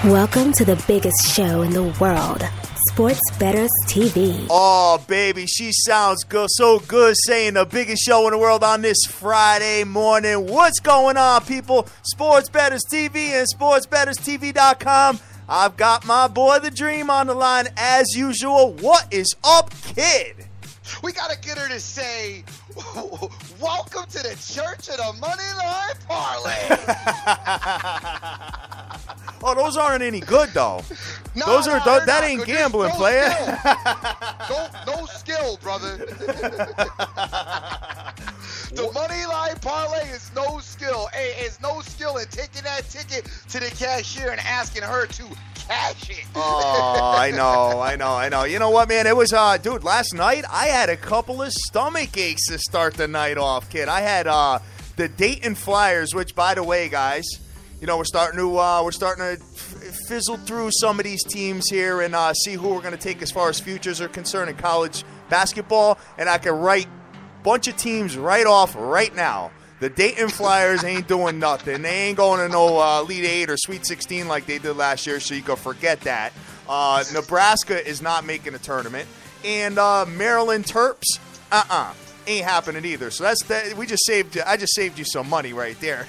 Welcome to the biggest show in the world, Sports Bettors TV. Oh, baby, she sounds good, so good saying the biggest show in the world on this Friday morning. What's going on, people? Sports Bettors TV and SportsBettorsTV.com. I've got my boy The Dream on the line as usual. What is up, kid? We got to get her to say, welcome to the Church of the Money Line Parlay. Oh, those aren't any good, though. That ain't gambling, no player. No skill, brother. The money line parlay is no skill. Hey, it's no skill in taking that ticket to the cashier and asking her to cash it. Oh, I know. You know what, man? It was, dude, last night I had a couple of stomach aches to start the night off, kid. I had the Dayton Flyers, which, by the way, guys, you know, we're starting to fizzle through some of these teams here and see who we're going to take as far as futures are concerned in college basketball. And I can write a bunch of teams right off right now. The Dayton Flyers ain't doing nothing. They ain't going to no Elite 8 or Sweet 16 like they did last year, so you can forget that. Nebraska is not making a tournament. And Maryland Terps, ain't happening either. So that's that. I just saved you some money right there.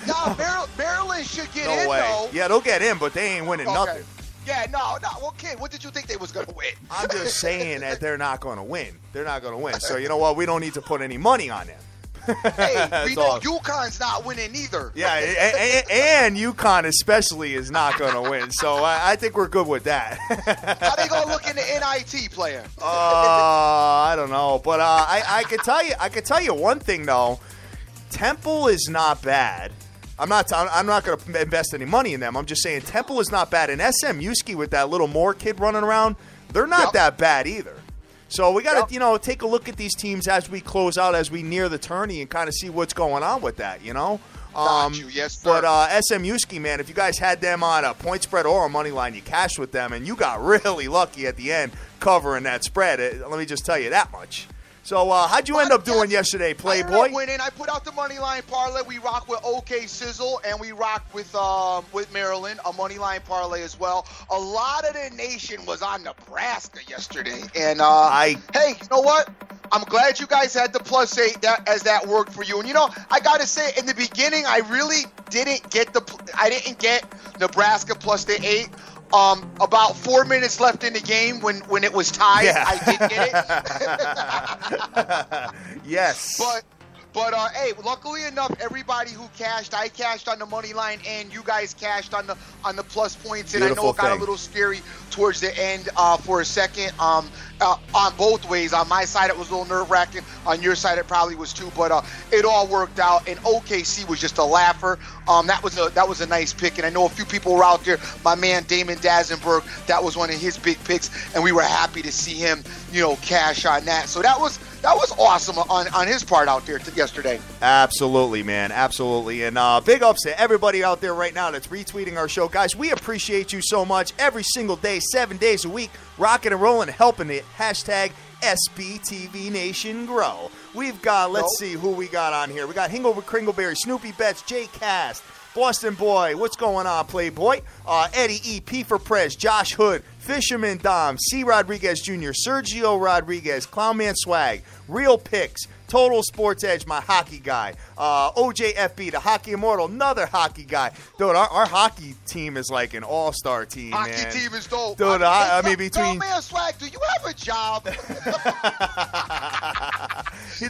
No, Maryland should get in, way. though. Yeah, they'll get in, but they ain't winning nothing. Yeah, no. Well, kid, what did you think they was going to win? I'm just saying that they're not going to win. They're not going to win. So you know what? We don't need to put any money on them. Hey, we know UConn's not winning either. Yeah, and UConn especially is not going to win. So I think we're good with that. How they going to look in the NIT, player? I don't know, but I could tell you one thing though. Temple is not bad. I'm not going to invest any money in them. I'm just saying Temple is not bad. And SMU with that little Moore kid running around, they're not that bad either. So we got to, take a look at these teams as we close out, as we near the tourney, and kind of see what's going on with that, you know? Got you, yes, sir. But SMU, man, if you guys had them on a point spread or a money line, you cashed with them, and you got really lucky at the end covering that spread. Let me just tell you that much. So how'd you end up doing yesterday, Playboy? I ended up winning. I put out the money line parlay. We rock with OK Sizzle, and we rock with Maryland, a money line parlay as well. A lot of the nation was on Nebraska yesterday, and hey, you know what? I'm glad you guys had the +8 that worked for you. And I gotta say, in the beginning, I really didn't get Nebraska +8. About 4 minutes left in the game when it was tied, I did get it. Yes. But hey, luckily enough, everybody who cashed, I cashed on the money line, and you guys cashed on the plus points. And Beautiful I know it got a little scary towards the end for a second. On both ways. On my side, it was a little nerve-wracking. On your side, it probably was too. But it all worked out. And OKC was just a laugher. That was a nice pick. And I know a few people were out there. My man Damon Dazenberg, that was one of his big picks, and we were happy to see him, cash on that. So that was awesome on his part out there yesterday. Absolutely, man. Absolutely. And big ups to everybody out there right now that's retweeting our show. Guys, we appreciate you so much every single day, 7 days a week, rocking and rolling, helping it. Hashtag SBTVNation grow. We've got, let's see who we got on here. We got Hingover Kringleberry, Snoopy Betts, Jay Cast, Boston Boy, what's going on, Playboy? Eddie E, P for Prez, Josh Hood, Fisherman Dom, C. Rodriguez Jr., Sergio Rodriguez, Clownman Swag, Real Picks, Total Sports Edge, my hockey guy, OJFB, the Hockey Immortal, another hockey guy. Dude, our hockey team is like an all-star team, man. Hockey team is dope. Dude, I mean, between... Clownman Swag, do you have a job?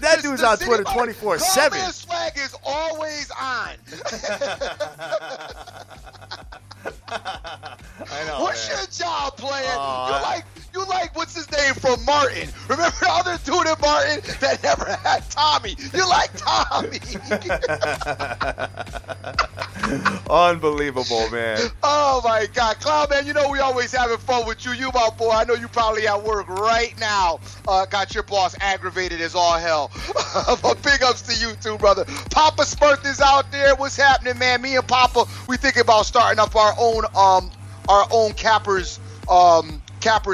That dude's on Twitter 24/7. Clownman Swag is always on. I know. What's your job, player? You like what's his name from Martin? Remember the other dude in Martin that never had Tommy? You like Tommy? Unbelievable, man. Oh my God, Clown man! We always having fun with you. You my boy. I know you probably at work right now. Got your boss aggravated as all hell. But big ups to you too, brother. Papa Smurf is out there. What's happening, man? Me and Papa, we thinking about starting up our own cappers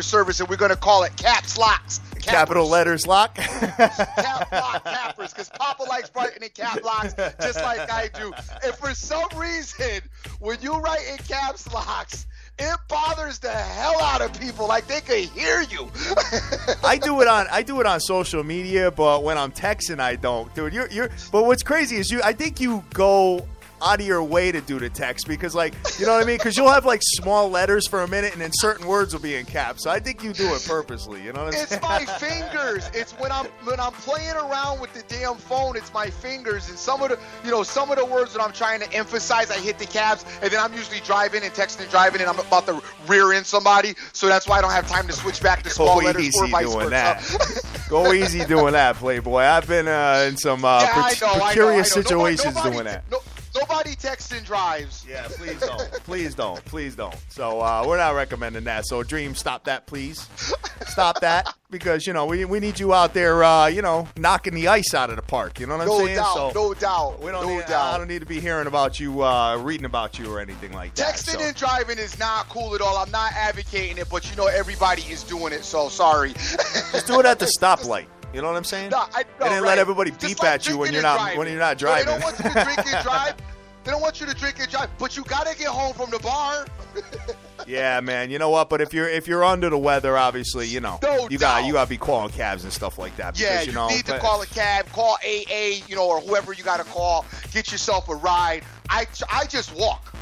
service, and we're gonna call it Caps Locks. Capital letters lock. Cap lock cappers, because Papa likes writing in cap locks just like I do. And for some reason, when you write in caps locks, It bothers the hell out of people. Like they could hear you. I do it on social media, but when I'm texting, I don't, dude. But what's crazy is I think you go out of your way to do the text because, like, you know what I mean? Because you'll have like small letters for a minute, and then certain words will be in caps. So I think you do it purposely. You know what I'm saying? It's my fingers. It's when I'm playing around with the damn phone. It's my fingers, and some of the words that I'm trying to emphasize, I hit the caps, and then I'm usually driving, and I'm about to rear end somebody. So that's why I don't have time to switch back to small letters or vice versa. Go easy doing that, Playboy. I've been in some precarious situations doing that. Nobody texts and drives. Yeah, please don't. Please don't. So we're not recommending that. So Dream, stop that, please. Stop that because, we need you out there, knocking the ice out of the park. You know what I'm saying? No doubt. I don't need to be hearing about you, reading about you or anything like that. Texting and driving is not cool at all. I'm not advocating it, but everybody is doing it. So sorry. Just do it at the stoplight. You know what I'm saying? And then let everybody beep at you when you're not driving. They don't want you to drink and drive. They don't want you to drink and drive, but you gotta get home from the bar. Yeah, man. You know what? But if you're under the weather, obviously, you gotta be calling cabs and stuff like that. Because, you need to call a cab, call AA, or whoever you gotta call. Get yourself a ride. I just walk.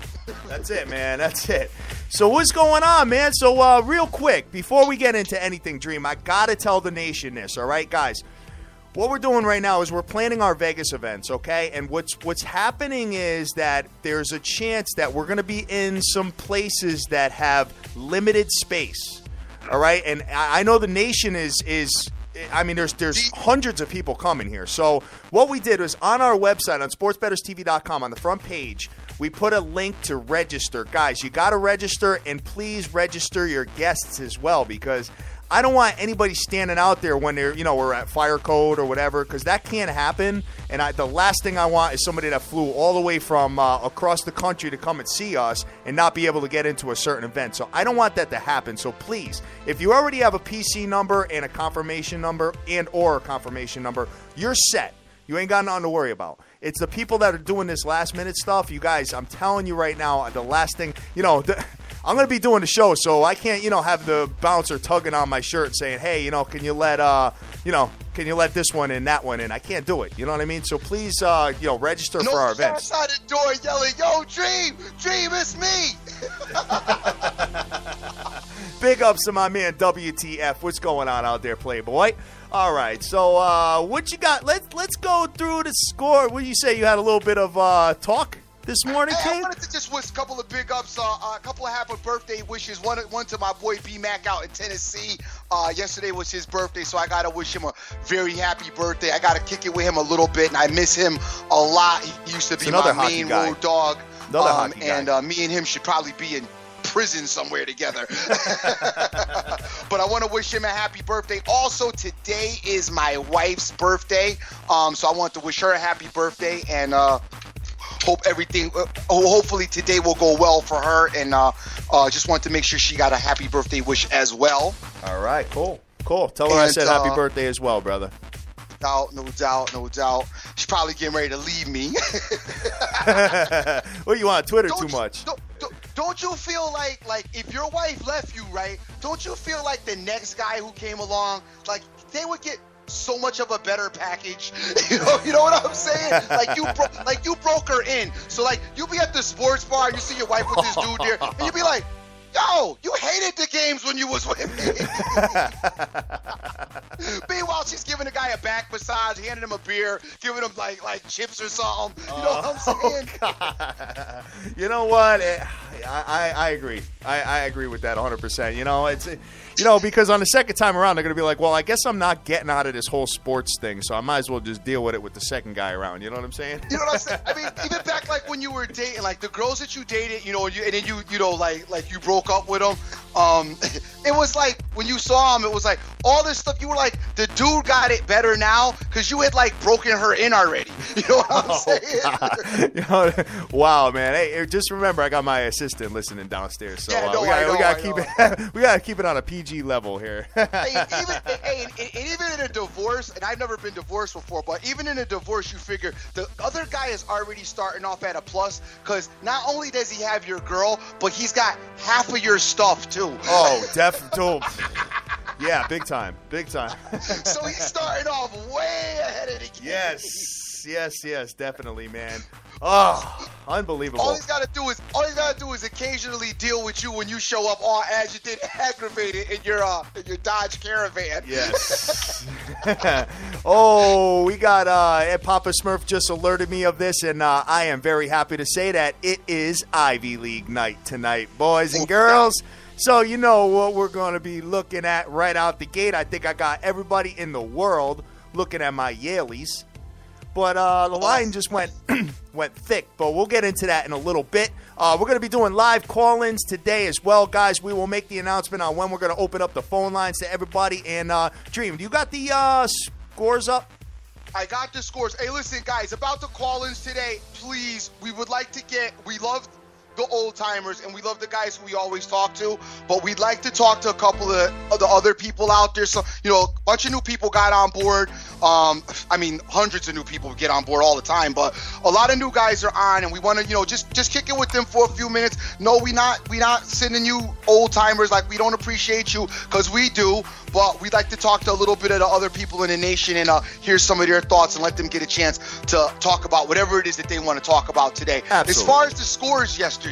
That's it, man. That's it. So what's going on, man? So real quick, before we get into anything, Dream, I gotta tell the nation this, all right, guys? What we're doing right now is we're planning our Vegas events, okay? And what's happening is that there's a chance that we're going to be in some places that have limited space, all right? And I know the nation is there's hundreds of people coming here. So what we did was on our website, on sportsbetterstv.com, on the front page, we put a link to register. Guys, you got to register, and please register your guests as well, because I don't want anybody standing out there when we're at fire code or whatever, because that can't happen. And the last thing I want is somebody that flew all the way from across the country to come and see us and not be able to get into a certain event. So I don't want that to happen. So please, if you already have a PC number and a confirmation number or a confirmation number, you're set. You ain't got nothing to worry about. It's the people that are doing this last-minute stuff. You guys, I'm telling you right now, the last thing, I'm going to be doing the show, so I can't, have the bouncer tugging on my shirt and saying, hey, can you let this one in, that one in? I can't do it. You know what I mean? So please, register for our events. Outside the door yelling, yo, Dream, it's me. Big ups to my man WTF. What's going on out there, Playboy? All right, so what you got? Let's go through the score. What do you say? You had a little bit of talk this morning, Kate? I wanted to just wish a couple of big ups, a couple of happy birthday wishes. One to my boy B-Mac out in Tennessee. Yesterday was his birthday, so I got to wish him a very happy birthday. I got to kick it with him a little bit, and I miss him a lot. He used to be my main road dog. And me and him should probably be in prison somewhere together. But I want to wish him a happy birthday. Also, today is my wife's birthday, so I want to wish her a happy birthday, and hopefully today will go well for her, and just want to make sure she got a happy birthday wish as well. All right, cool. Tell her I said happy birthday as well, brother. No doubt. She's probably getting ready to leave me. What, you on Twitter too much? Don't you feel like if your wife left you, right? Don't you feel like the next guy who came along, like they would get so much of a better package? You know what I'm saying? Like you broke her in. So like you be at the sports bar and you see your wife with this dude there, and you be like, yo, you hated the games when you was with me. Meanwhile, she's giving the guy a back massage, handing him a beer, giving him like chips or something. You know what I'm saying? God. You know what? I agree. I agree with that 100%. It's because on the second time around, they're going to be like, well, I guess I'm not getting out of this whole sports thing, so I might as well just deal with it with the second guy around. You know what I'm saying? You know what I'm saying? I mean, even back like when you were dating, like the girls that you dated, and then you broke up with them. It was like when you saw him, it was like all this stuff. You were like, the dude got it better now because you had like broken her in already. You know what I'm saying? Wow, man. Hey, just remember, I got my assistant listening downstairs, so we gotta keep it on a PG level here. And even in a divorce, and I've never been divorced before, but even in a divorce, you figure the other guy is already starting off at a plus because not only does he have your girl, but he's got half of your stuff too. Oh, definitely. Yeah, big time. So he's starting off way ahead of the game. Yes, definitely, man. Oh, unbelievable. All he's got to do is occasionally deal with you when you show up all agitated, aggravated in your Dodge Caravan. Yes. Oh, we got Papa Smurf just alerted me of this, and I am very happy to say that it is Ivy League night tonight, boys and girls. So you know what we're going to be looking at right out the gate. I think I got everybody in the world looking at my Yaleys. But the line just went thick. But we'll get into that in a little bit. We're going to be doing live call-ins today as well, guys. We will make the announcement on when we're going to open up the phone lines to everybody. And Dream, do you got the scores up? I got the scores. Hey, listen, guys, about the call-ins today, please, we love the old timers and we love the guys who we always talk to, but we'd like to talk to a couple of the other people out there. So, a bunch of new people got on board. Hundreds of new people get on board all the time, but a lot of new guys are on, and we want to, just kick it with them for a few minutes. No, we not sending you old timers like we don't appreciate you, because we do, but we'd like to talk to a little bit of the other people in the nation and hear some of their thoughts and let them get a chance to talk about whatever it is that they want to talk about today. Absolutely. As far as the scores yesterday,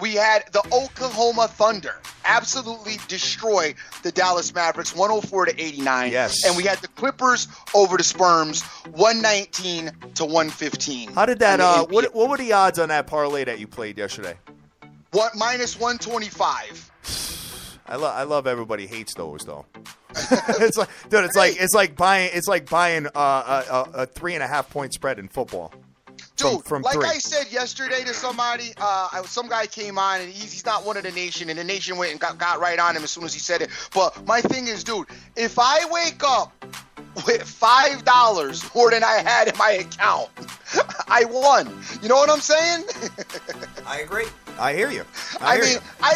we had the Oklahoma Thunder absolutely destroy the Dallas Mavericks 104-89. Yes. And we had the Clippers over the Sperms 119-115. How did that what were the odds on that parlay that you played yesterday? Minus 125. I love everybody hates those though. It's like, dude, it's like buying a 3.5 point spread in football. Dude, from like three. I said yesterday to somebody, some guy came on, and he's not one of the nation, and the nation went and got right on him as soon as he said it. But my thing is, dude, if I wake up with $5 more than I had in my account, I won. You know what I'm saying? I agree. I hear you. I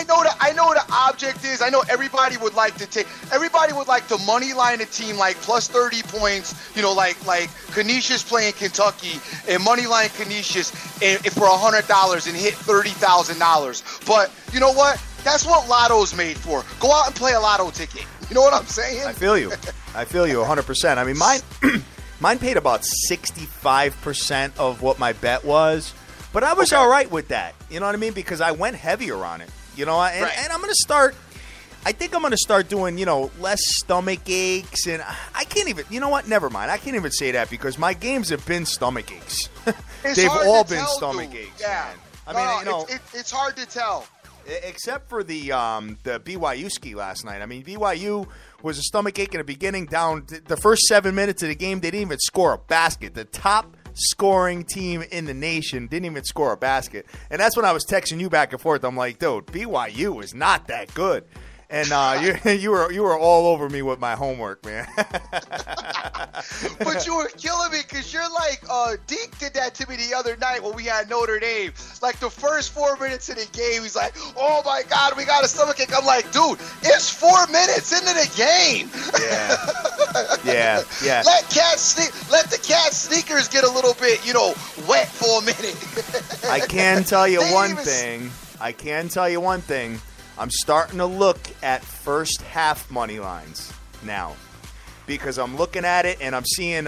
know the object is. I know everybody would like to money line a team like plus 30 points. Like Canisius playing Kentucky and money line Canisius and for $100 and hit $30,000. But you know what? That's what Lotto's made for. Go out and play a Lotto ticket. You know what I'm saying? I feel you 100%. I mean, mine paid about 65% of what my bet was. But I was all right with that, you know what I mean? Because I went heavier on it, and I'm going to start, I think I'm going to start doing, less stomach aches. And I can't even, you know what? Never mind. I can't even say that because my games have been stomach aches. They've all been stomach aches, yeah. man. It's hard to tell. Except for the BYU ski last night. I mean, BYU was a stomach ache in the beginning. Down the first 7 minutes of the game, they didn't even score a basket. The top scoring team in the nation didn't even score a basket. And that's when I was texting you back and forth. I'm like, dude, BYU is not that good. And you were all over me with my homework, man. But you were killing me because you're like, Deke did that to me the other night when we had Notre Dame. Like the first 4 minutes of the game, he's like, oh my God, we got a stomachache. I'm like, dude, it's 4 minutes into the game. Yeah. Let the cat sneakers get a little bit, wet for a minute. I can tell you one thing. I'm starting to look at first half money lines now because I'm looking at it and I'm seeing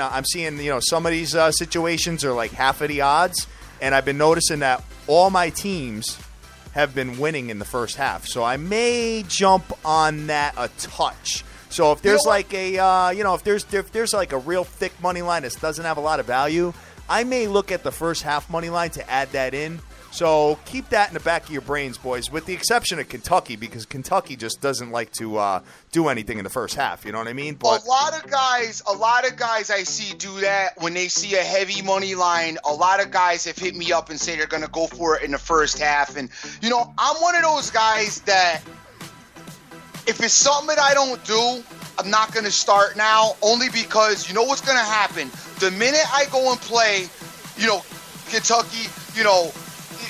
some of these situations are like half of the odds, and I've been noticing that all my teams have been winning in the first half. So I may jump on that a touch. So if there's if there's like a real thick money line that doesn't have a lot of value, I may look at the first half money line to add that in. So keep that in the back of your brains, boys, with the exception of Kentucky, because Kentucky just doesn't like to do anything in the first half. You know what I mean? But a lot of guys I see do that when they see a heavy money line. A lot of guys have hit me up and say they're going to go for it in the first half. And, I'm one of those guys that if it's something that I don't do, I'm not going to start now, only because you know what's going to happen. The minute I go and play, Kentucky,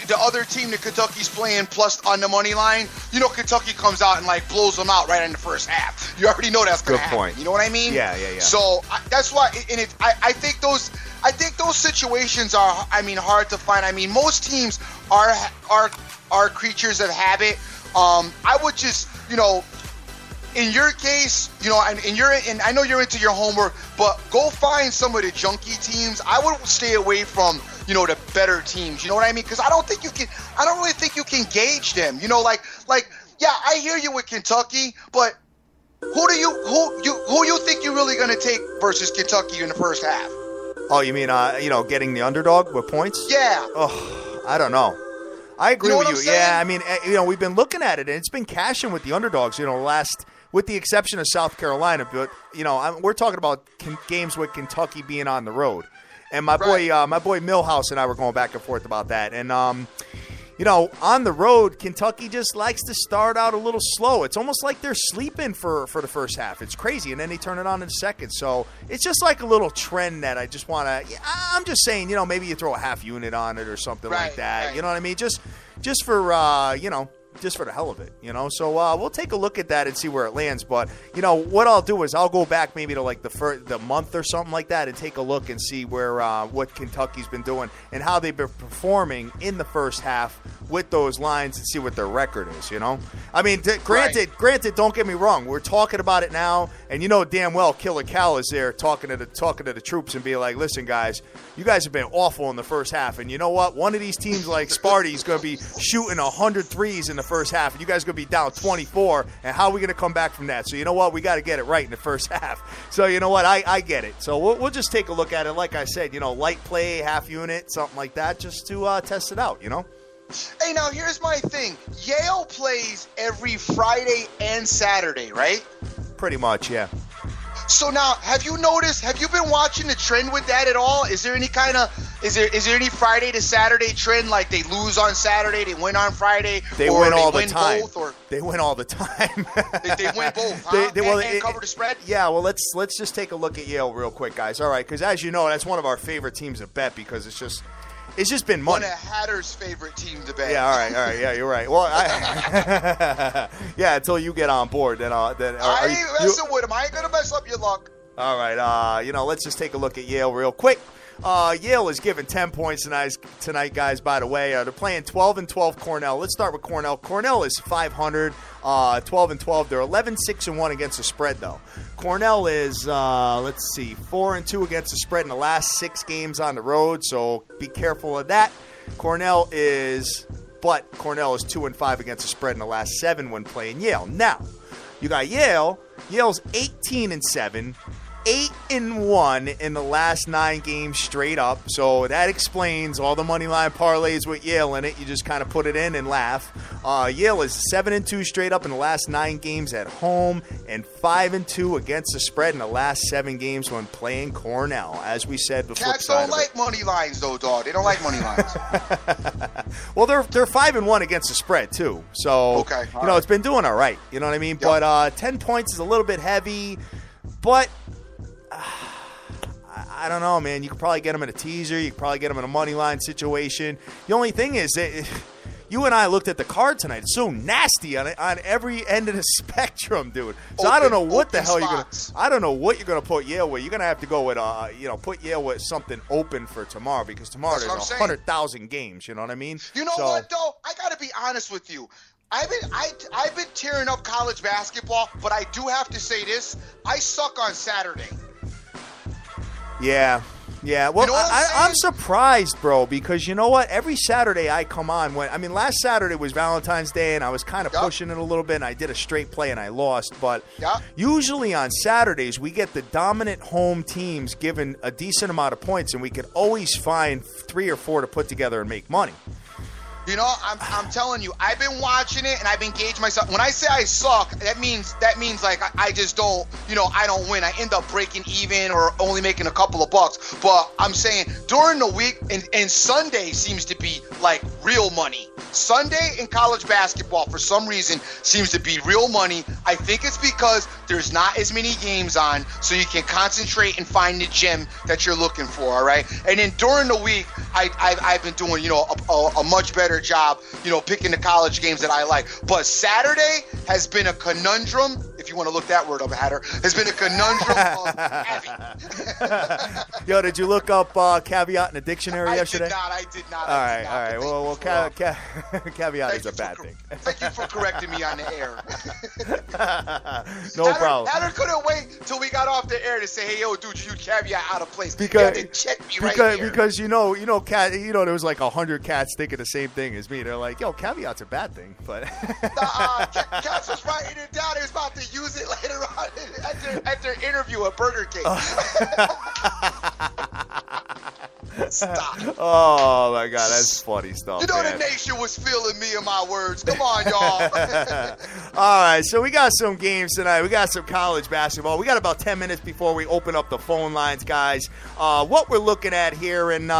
the other team that Kentucky's playing plus on the money line, you know Kentucky comes out and like blows them out right in the first half. You already know that's going to happen. Point. You know what I mean? Yeah. So that's why, and I think those situations are, I mean, hard to find. I mean, most teams are creatures of habit. I would just, you know, in your case, you know, and I know you're into your homework, but go find some of the junky teams. I would stay away from, you know, the better teams. You know what I mean? Because I don't really think you can gauge them. You know, like, yeah, I hear you with Kentucky, but who you think you're really going to take versus Kentucky in the first half? Oh, you mean, you know, getting the underdog with points? Yeah. Oh, I don't know. I agree with you. Yeah, I mean, you know, we've been looking at it, and it's been cashing with the underdogs, you know, with the exception of South Carolina. But, you know, we're talking about games with Kentucky being on the road. And my boy Millhouse and I were going back and forth about that. And, you know, on the road, Kentucky just likes to start out a little slow. It's almost like they're sleeping for the first half. It's crazy, and then they turn it on in the second. So it's just like a little trend that I just want to – I'm just saying, you know, maybe you throw a half unit on it or something like that. Right. You know what I mean? Just for, you know, just for the hell of it, you know. So we'll take a look at that and see where it lands. But, you know, what I'll do is I'll go back maybe to like the month or something like that and take a look and see where what Kentucky's been doing and how they've been performing in the first half with those lines and see what their record is, you know. I mean, granted, don't get me wrong. We're talking about it now, and you know damn well Killer Cal is there talking to the troops and being like, listen, guys, you guys have been awful in the first half, and you know what? One of these teams like Sparty is going to be shooting 100 threes in the first half, and you guys are going to be down 24, and how are we going to come back from that? So you know what? We got to get it right in the first half. So you know what? I get it. So we'll just take a look at it. Like I said, you know, light play, half unit, something like that, just to test it out, you know? Hey, now here's my thing. Yale plays every Friday and Saturday, right? Pretty much, yeah. So now, have you been watching the trend with that at all? Is there any is there any Friday to Saturday trend, like they lose on Saturday, they win on Friday, they or win they all win the time. Both, or they win all the time. they win both, huh? And cover the spread? Yeah, well, let's just take a look at Yale real quick, guys. All right, because as you know, that's one of our favorite teams to bet because it's just been money. One of Hatter's favorite team to bet. Yeah, all right. Yeah, you're right. Well, yeah, until you get on board, then I ain't messing with him. I ain't gonna mess up your luck. All right. You know, let's just take a look at Yale real quick. Yale is given 10 points tonight, guys, by the way. They're playing 12-12 Cornell. Let's start with Cornell. Cornell is 500, 12-12. They're 11-6-1 against the spread, though. Cornell is, 4-2 against the spread in the last 6 games on the road, so be careful of that. Cornell is 2-5 against the spread in the last 7 when playing Yale. Now, you got Yale. Yale's 18-7. 8-1 in the last 9 games straight up. So that explains all the money line parlays with Yale in it. You just kind of put it in and laugh. Yale is 7-2 straight up in the last 9 games at home and 5-2 against the spread in the last 7 games when playing Cornell. As we said before, Cats don't like money lines though, dog. They don't like money lines. Well, they're 5-1 against the spread too. So okay, you know, it's been doing all right. You know what I mean? Yep. But 10 points is a little bit heavy. But I don't know, man. You could probably get them in a teaser. You could probably get them in a money line situation. The only thing is that you and I looked at the card tonight. It's so nasty on every end of the spectrum, dude. So I don't know what the hell you're gonna. I don't know what you're gonna put Yale with. You're gonna have to go with put Yale with something open for tomorrow because tomorrow there's 100,000 games. You know what I mean? You know what though? I gotta be honest with you. I've been tearing up college basketball, but I do have to say this: I suck on Saturday. Yeah. Well, you know I'm surprised, bro, because you know what? Every Saturday I come on last Saturday was Valentine's Day, and I was kind of pushing it a little bit, and I did a straight play, and I lost. But usually on Saturdays, we get the dominant home teams given a decent amount of points, and we could always find 3 or 4 to put together and make money. You know, I'm telling you, I've been watching it and I've engaged myself. When I say I suck, that means like I just don't, I don't win. I end up breaking even or only making a couple of bucks. But I'm saying during the week, and Sunday seems to be like real money. Sunday in college basketball, for some reason, seems to be real money. I think it's because there's not as many games on, so you can concentrate and find the gem that you're looking for, all right? And then during the week, I've been doing, a much better better job, picking the college games that I like. But Saturday has been a conundrum, if you want to look that word up, Hatter, has been a conundrum of heavy. Yo, did you look up caveat in a dictionary yesterday? I did not. All right. Well, caveat is a bad thing. Thank you for correcting me on the air. No problem. Hatter couldn't wait till we got off the air to say, "Hey, yo, dude, you caveat out of place." Because check me right here. Because there was like 100 cats thinking the same thing as me. They're like, "Yo, caveat's a bad thing," but Cats was writing it down. He was about to use it later on at their interview at Burger King. Stop. Oh my God, that's funny stuff. The nation was feeling me and my words. Come on, y'all. All right, so we got some games tonight. We got some college basketball. We got about 10 minutes before we open up the phone lines, guys. What we're looking at here, and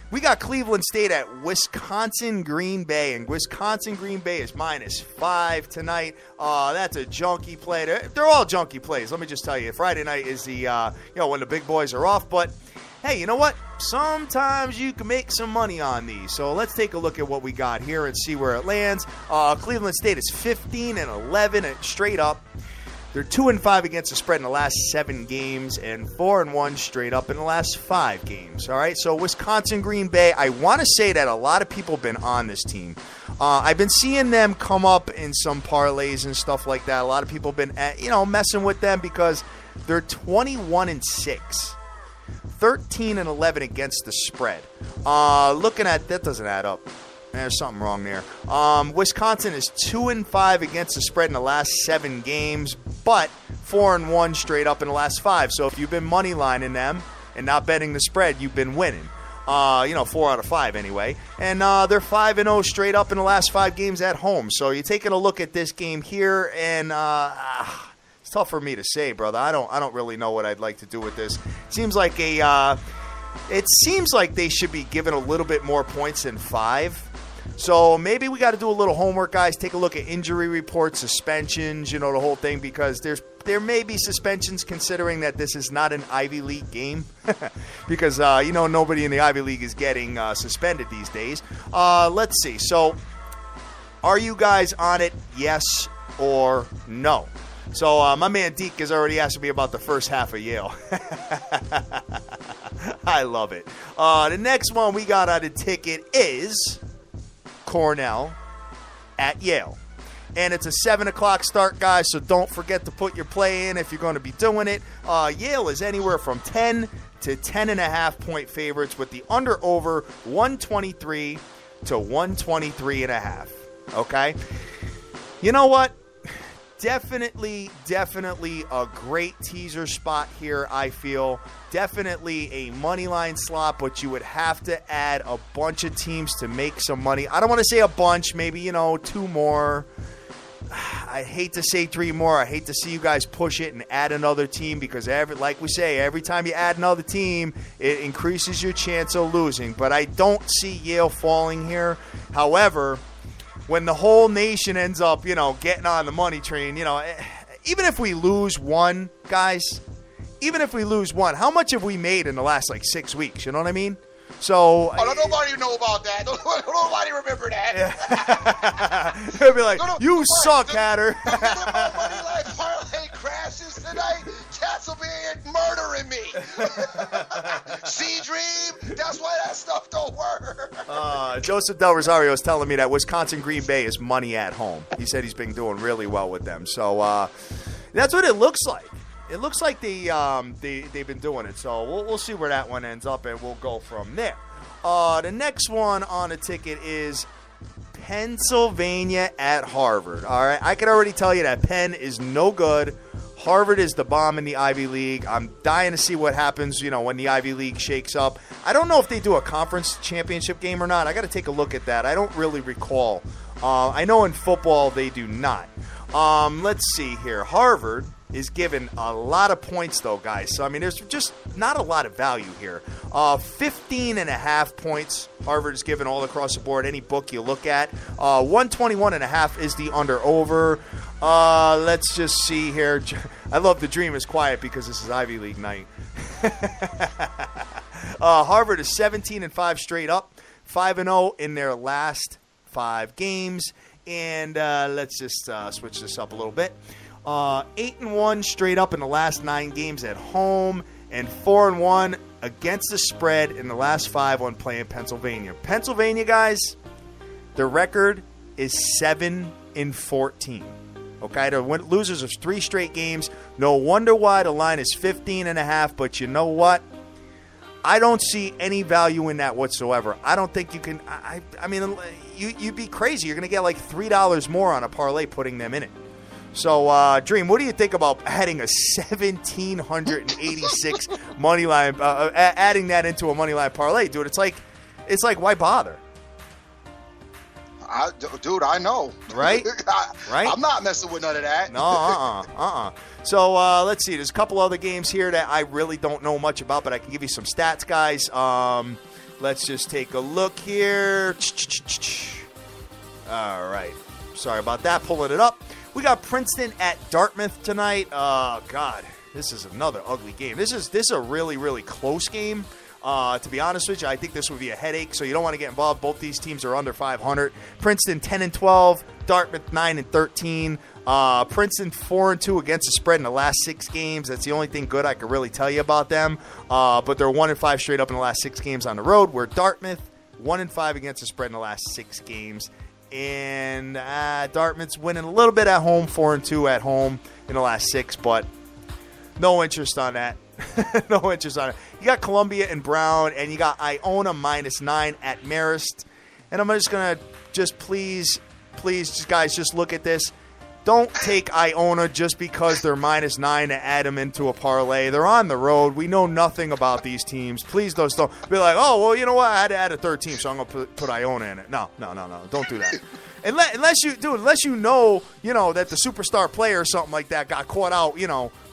we got Cleveland State at Wisconsin Green Bay, and Wisconsin Green Bay is -5 tonight. That's a junky play. They're all junky plays. Let me just tell you, Friday night is the when the big boys are off, but hey, you know what? Sometimes you can make some money on these. So let's take a look at what we got here and see where it lands. Cleveland State is 15-11 straight up. They're 2-5 against the spread in the last 7 games and 4-1 straight up in the last 5 games. All right, so Wisconsin Green Bay, I want to say that a lot of people have been on this team. I've been seeing them come up in some parlays and stuff like that. A lot of people have been, messing with them because they're 21-6. 13-11 against the spread. Looking at that doesn't add up. There's something wrong there. Wisconsin is 2-5 against the spread in the last 7 games, but 4-1 straight up in the last 5. So if you've been money lining them and not betting the spread, you've been winning. 4 out of 5 anyway. And they're 5-0 straight up in the last 5 games at home. So you're taking a look at this game here, and it's tough for me to say, brother. I don't really know what I'd like to do with this. It seems like they should be given a little bit more points than 5. So maybe we got to do a little homework, guys. Take a look at injury reports, suspensions, the whole thing, because there may be suspensions considering that this is not an Ivy League game because, nobody in the Ivy League is getting suspended these days. Let's see. So are you guys on it, yes or no? So my man Deke has already asked me about the first half of Yale. I love it. The next one we got on the ticket is Cornell at Yale. And it's a 7 o'clock start, guys, so don't forget to put your play in if you're going to be doing it. Yale is anywhere from 10 to 10.5 point favorites with the under-over 123 to 123.5. Okay? You know what? Definitely a great teaser spot here, I feel. Definitely a money line slot, but you would have to add a bunch of teams to make some money. I don't want to say a bunch, maybe, 2 more. I hate to say 3 more. I hate to see you guys push it and add another team because, like we say, every time you add another team, it increases your chance of losing. But I don't see Yale falling here. However, when the whole nation ends up, getting on the money train, even if we lose one, guys, how much have we made in the last, 6 weeks? You know what I mean? So, don't nobody know about that. Don't nobody remember that. They'll be like, you suck, Hatter. The money line parlay crashes tonight. Cats will be murdering me. See, Dream? That's why that stuff don't work. Joseph Del Rosario is telling me that Wisconsin Green Bay is money at home. He said he's been doing really well with them. So that's what it looks like. It looks like they've been doing it. So we'll see where that one ends up, and we'll go from there. The next one on the ticket is Pennsylvania at Harvard. All right, I can already tell you that Penn is no good. Harvard is the bomb in the Ivy League. I'm dying to see what happens, when the Ivy League shakes up. I don't know if they do a conference championship game or not. I got to take a look at that. I don't really recall. I know in football they do not. Let's see here. Harvard is given a lot of points, though, guys. So, there's just not a lot of value here. 15.5 points Harvard is given all across the board. Any book you look at. 121.5 is the under-over. Let's just see here. I love the Dream is quiet because this is Ivy League night. Harvard is 17-5 straight up. 5-0 in their last 5 games. And let's just switch this up a little bit. 8-1 straight up in the last 9 games at home, and 4-1 against the spread in the last 5 when playing Pennsylvania. Pennsylvania, guys, their record is 7-14. Okay, the losers of 3 straight games. No wonder why the line is 15.5. But you know what? I don't see any value in that whatsoever. I don't think you can. I mean, you'd be crazy. You're going to get like $3 more on a parlay putting them in it. So, Dream, what do you think about adding a 1,786 money line, adding that into a money line parlay, dude? It's like, why bother? Dude, I know. Right? Right? I'm not messing with none of that. No, So, let's see. There's a couple other games here that I really don't know much about, but I can give you some stats, guys. Let's just take a look here. All right. Sorry about that. Pulling it up. We got Princeton at Dartmouth tonight. God, this is another ugly game. This is a really, really close game. To be honest with you, I think this would be a headache, so you don't want to get involved. Both these teams are under 500. Princeton 10-12, Dartmouth 9-13. Princeton 4-2 against the spread in the last 6 games. That's the only thing good I could really tell you about them. But they're 1-5 straight up in the last 6 games on the road. Where Dartmouth 1-5 against the spread in the last 6 games. And Dartmouth's winning a little bit at home, 4-2 at home in the last 6, but no interest on that. No interest on it. You got Columbia and Brown, and you got Iona -9 at Marist. And I'm just going to please, guys, just look at this. Don't take Iona just because they're -9 and add them into a parlay. They're on the road. We know nothing about these teams. Please don't be like, oh, well, you know what? I had to add a third team, so I'm going to put Iona in it. No. Don't do that. Unless you know that the superstar player or something like that got caught out,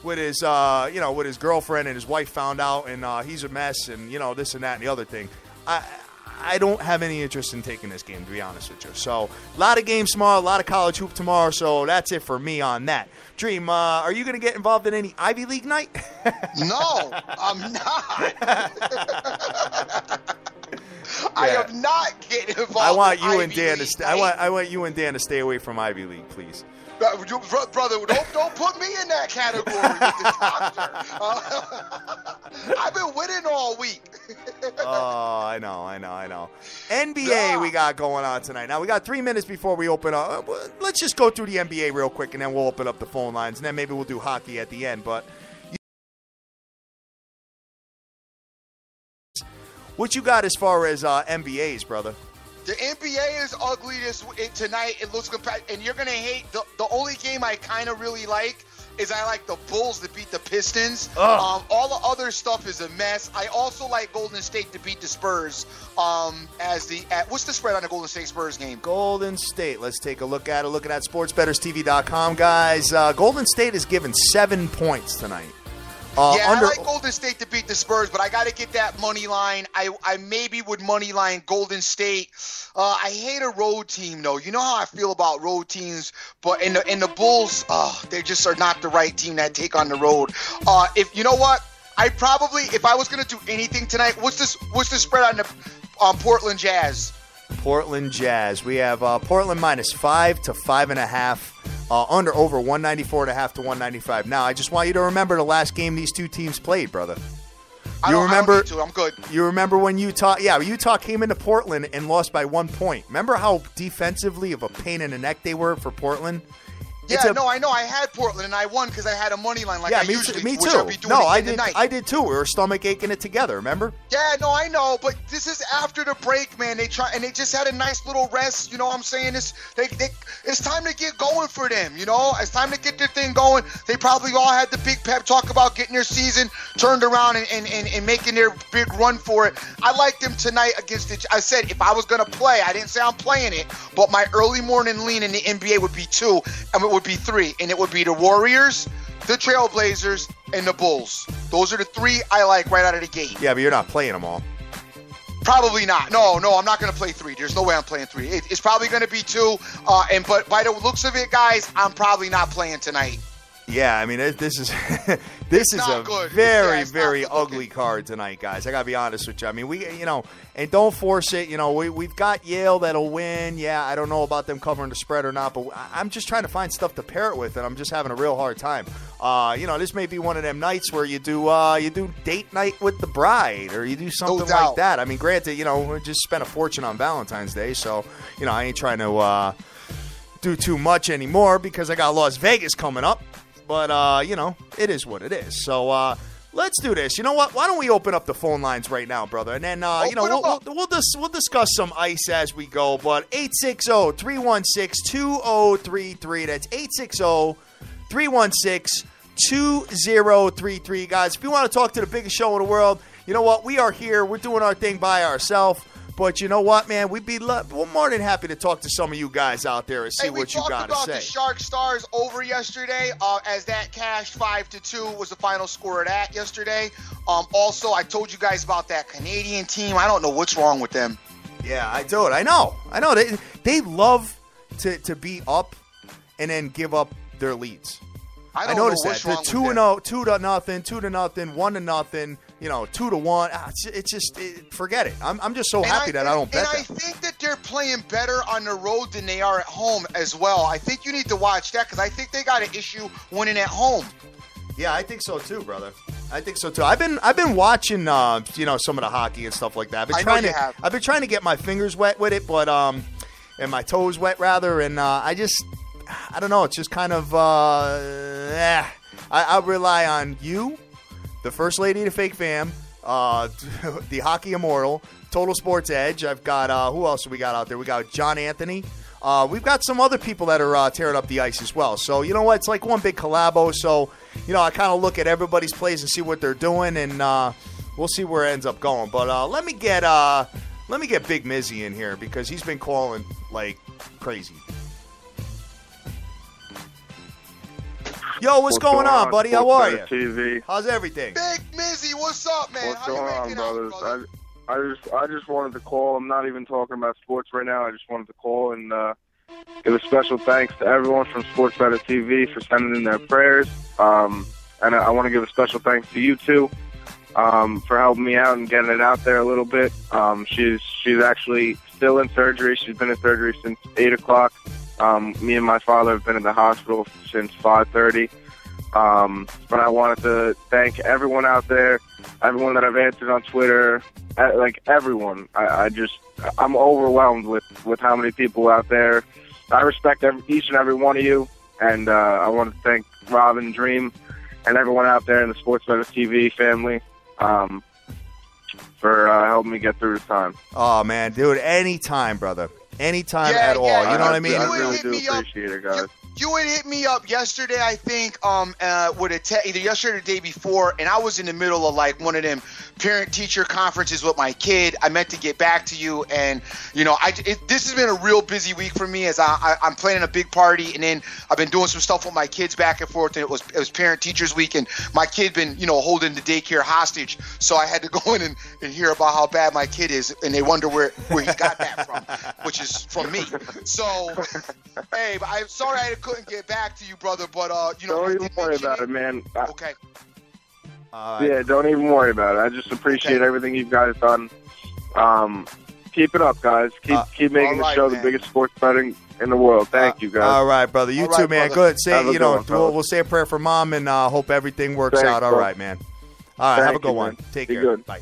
with his with his girlfriend, and his wife found out, and he's a mess, and this and that and the other thing. I don't have any interest in taking this game, to be honest with you. So, a lot of games tomorrow, a lot of college hoop tomorrow, so that's it for me on that. Dream, are you going to get involved in any Ivy League night? No, I'm not. I am not getting involved. I want you in and Dan Ivy to stay. League. I want you and Dan to stay away from Ivy League, please. Brother, don't put me in that category with the doctor. I've been winning all week. Oh, I know. NBA we got going on tonight. Now, we got 3 minutes before we open up. Let's just go through the NBA real quick, and then we'll open up the phone lines, and then maybe we'll do hockey at the end. But what you got as far as NBAs, brother? The NBA is ugly tonight. It looks and you're gonna hate the only game I kind of really like is I like the Bulls to beat the Pistons. All the other stuff is a mess. I also like Golden State to beat the Spurs. What's the spread on the Golden State Spurs game? Golden State. Let's take a look at it. Looking at SportsBettersTV.com, guys. Golden State is given 7 points tonight. I like Golden State to beat the Spurs, but I got to get that money line. I maybe would money line Golden State. I hate a road team, though. You know how I feel about road teams, but in the Bulls, they just are not the right team that take on the road. If you know what, if I was going to do anything tonight, what's the spread on the Portland Jazz? Portland Jazz. We have Portland -5 to 5.5. Under over 194.5 to 195. Now, I just want you to remember the last game these two teams played, brother. I don't need to. I'm good. You remember when Utah came into Portland and lost by 1 point. Remember how defensively of a pain in the neck they were for Portland? I know. I had Portland, and I won because I had a money line like I usually me which too. I'll be doing I did too. We were stomach aching it together, remember? Yeah, no, I know, but this is after the break, man. They just had a nice little rest. You know what I'm saying? It's time to get going for them. It's time to get their thing going. They probably all had the big pep talk about getting their season turned around and making their big run for it. I like them tonight against I said if I was gonna play, I didn't say I'm playing it, but my early morning lean in the NBA would be 2, and it would be 3, and it would be the Warriors, the Trailblazers, and the Bulls. Those are the 3 I like right out of the gate. Yeah, but you're not playing them all. Probably not. No, I'm not going to play 3. There's no way I'm playing 3. It's probably going to be 2. But by the looks of it, guys, I'm probably not playing tonight. Yeah, I mean, this is this is a good. very, very ugly card tonight, guys. I got to be honest with you. I mean, and don't force it. We've got Yale that'll win. Yeah, I don't know about them covering the spread or not, but I'm just trying to find stuff to pair it with, and I'm just having a real hard time. This may be one of them nights where you do date night with the bride, or you do something like that. I mean, granted, we just spent a fortune on Valentine's Day, so I ain't trying to do too much anymore because I got Las Vegas coming up. But, it is what it is. So let's do this. You know what? Why don't we open up the phone lines right now, brother? And then, we'll discuss some ice as we go. But 860-316-2033. That's 860-316-2033. Guys, if you want to talk to the biggest show in the world, you know what? We are here. We're doing our thing by ourselves. But you know what, man? We're more than happy to talk to some of you guys out there and see what you got to say. We talked about the Shark Stars over yesterday, as that cashed 5-2 was the final score of that yesterday. Also, I told you guys about that Canadian team. I don't know what's wrong with them. Yeah, I do it. I know. They love to be up and then give up their leads. I noticed that. The 2-0, 2-0, 2-0, 1-0. 2-1. It's just forget it. I'm just so happy that I don't bet them. And I think that they're playing better on the road than they are at home as well. I think you need to watch that because I think they got an issue winning at home. Yeah, I think so too, brother. I think so too. I've been watching some of the hockey and stuff like that. I've been trying to get my fingers wet with it, but and my toes wet rather, and I don't know. It's just kind of I rely on you, the First Lady of the Fake Fam, the Hockey Immortal, Total Sports Edge. I've got, who else do we got out there? We got John Anthony. We've got some other people that are tearing up the ice as well. So, you know what? It's like one big collabo. So, I kind of look at everybody's plays and see what they're doing, and we'll see where it ends up going. But let me get Big Mizzy in here because he's been calling like crazy. Yo, what's going on, buddy? How are you? TV. How's everything? Big Mizzy, what's up, man? What's going on, brothers? I just wanted to call. I'm not even talking about sports right now. I just wanted to call and give a special thanks to everyone from Sports Better TV for sending in their prayers. And I want to give a special thanks to you two for helping me out and getting it out there a little bit. She's actually still in surgery. She's been in surgery since 8 o'clock. Me and my father have been in the hospital since 5:30. But I wanted to thank everyone out there, everyone that I've answered on Twitter, like everyone. I'm overwhelmed with how many people out there. I respect each and every one of you, and I want to thank Robin, Dream, and everyone out there in the Sports Better TV family for helping me get through this time. Oh, man, dude, anytime, brother. Anytime at all. You know what I mean? I really do appreciate it, guys. You had hit me up yesterday, I think, with either yesterday or the day before, and I was in the middle of like one of them parent-teacher conferences with my kid. I meant to get back to you, and this has been a real busy week for me as I'm planning a big party, and then I've been doing some stuff with my kids back and forth. And it was parent-teachers week, and my kid been holding the daycare hostage, so I had to go in and hear about how bad my kid is, and they wonder where he got that from, which is from me. So, hey, I'm sorry I couldn't get back to you, brother, but don't even worry about it, man. Okay. Yeah, don't even worry about it. I just appreciate everything you guys done. Keep it up, guys. Keep making the show the biggest sports betting in the world. Thank you, guys. All right, brother. You too, man. Brother. Good. Say, we'll say a prayer for Mom and hope everything works out. All right, man. All right, have a good one. Take care. Good. Bye.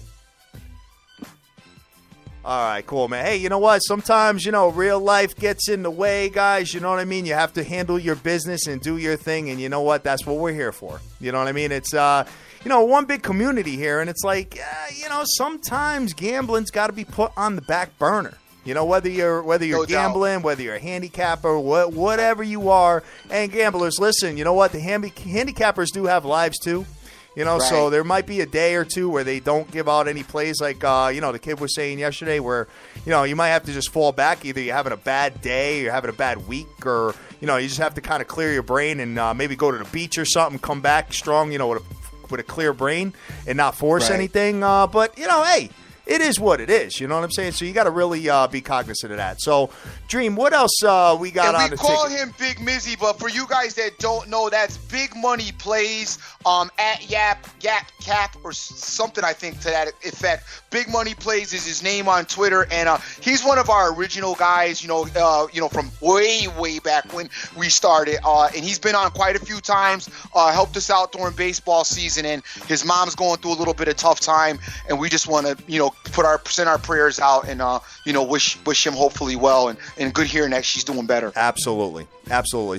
All right, cool, man. Hey, you know what? Sometimes, real life gets in the way, guys. You know what I mean? You have to handle your business and do your thing, and you know what? That's what we're here for. You know what I mean? It's, one big community here, and it's like, sometimes gambling's got to be put on the back burner. Whether you're gambling, whether you're a handicapper, whatever you are. And gamblers, listen, you know what? The handicappers do have lives, too. Right. So there might be a day or two where they don't give out any plays like, the kid was saying yesterday where, you might have to just fall back. Either you're having a bad day, you're having a bad week, or, you just have to kind of clear your brain and maybe go to the beach or something, come back strong, with a clear brain and not force anything. But, hey, it is what it is. You know what I'm saying? So you got to really be cognizant of that. So, Dream, what else we got on the ticket? We call him Big Mizzy, but for you guys that don't know, that's Big Money Plays at Yap Cap or something, I think, to that effect. Big Money Plays is his name on Twitter, and he's one of our original guys, from way back when we started, and he's been on quite a few times, helped us out during baseball season, and his mom's going through a little bit of tough time, and we just want to send our prayers out and wish him hopefully well and good hearing that she's doing better. Absolutely.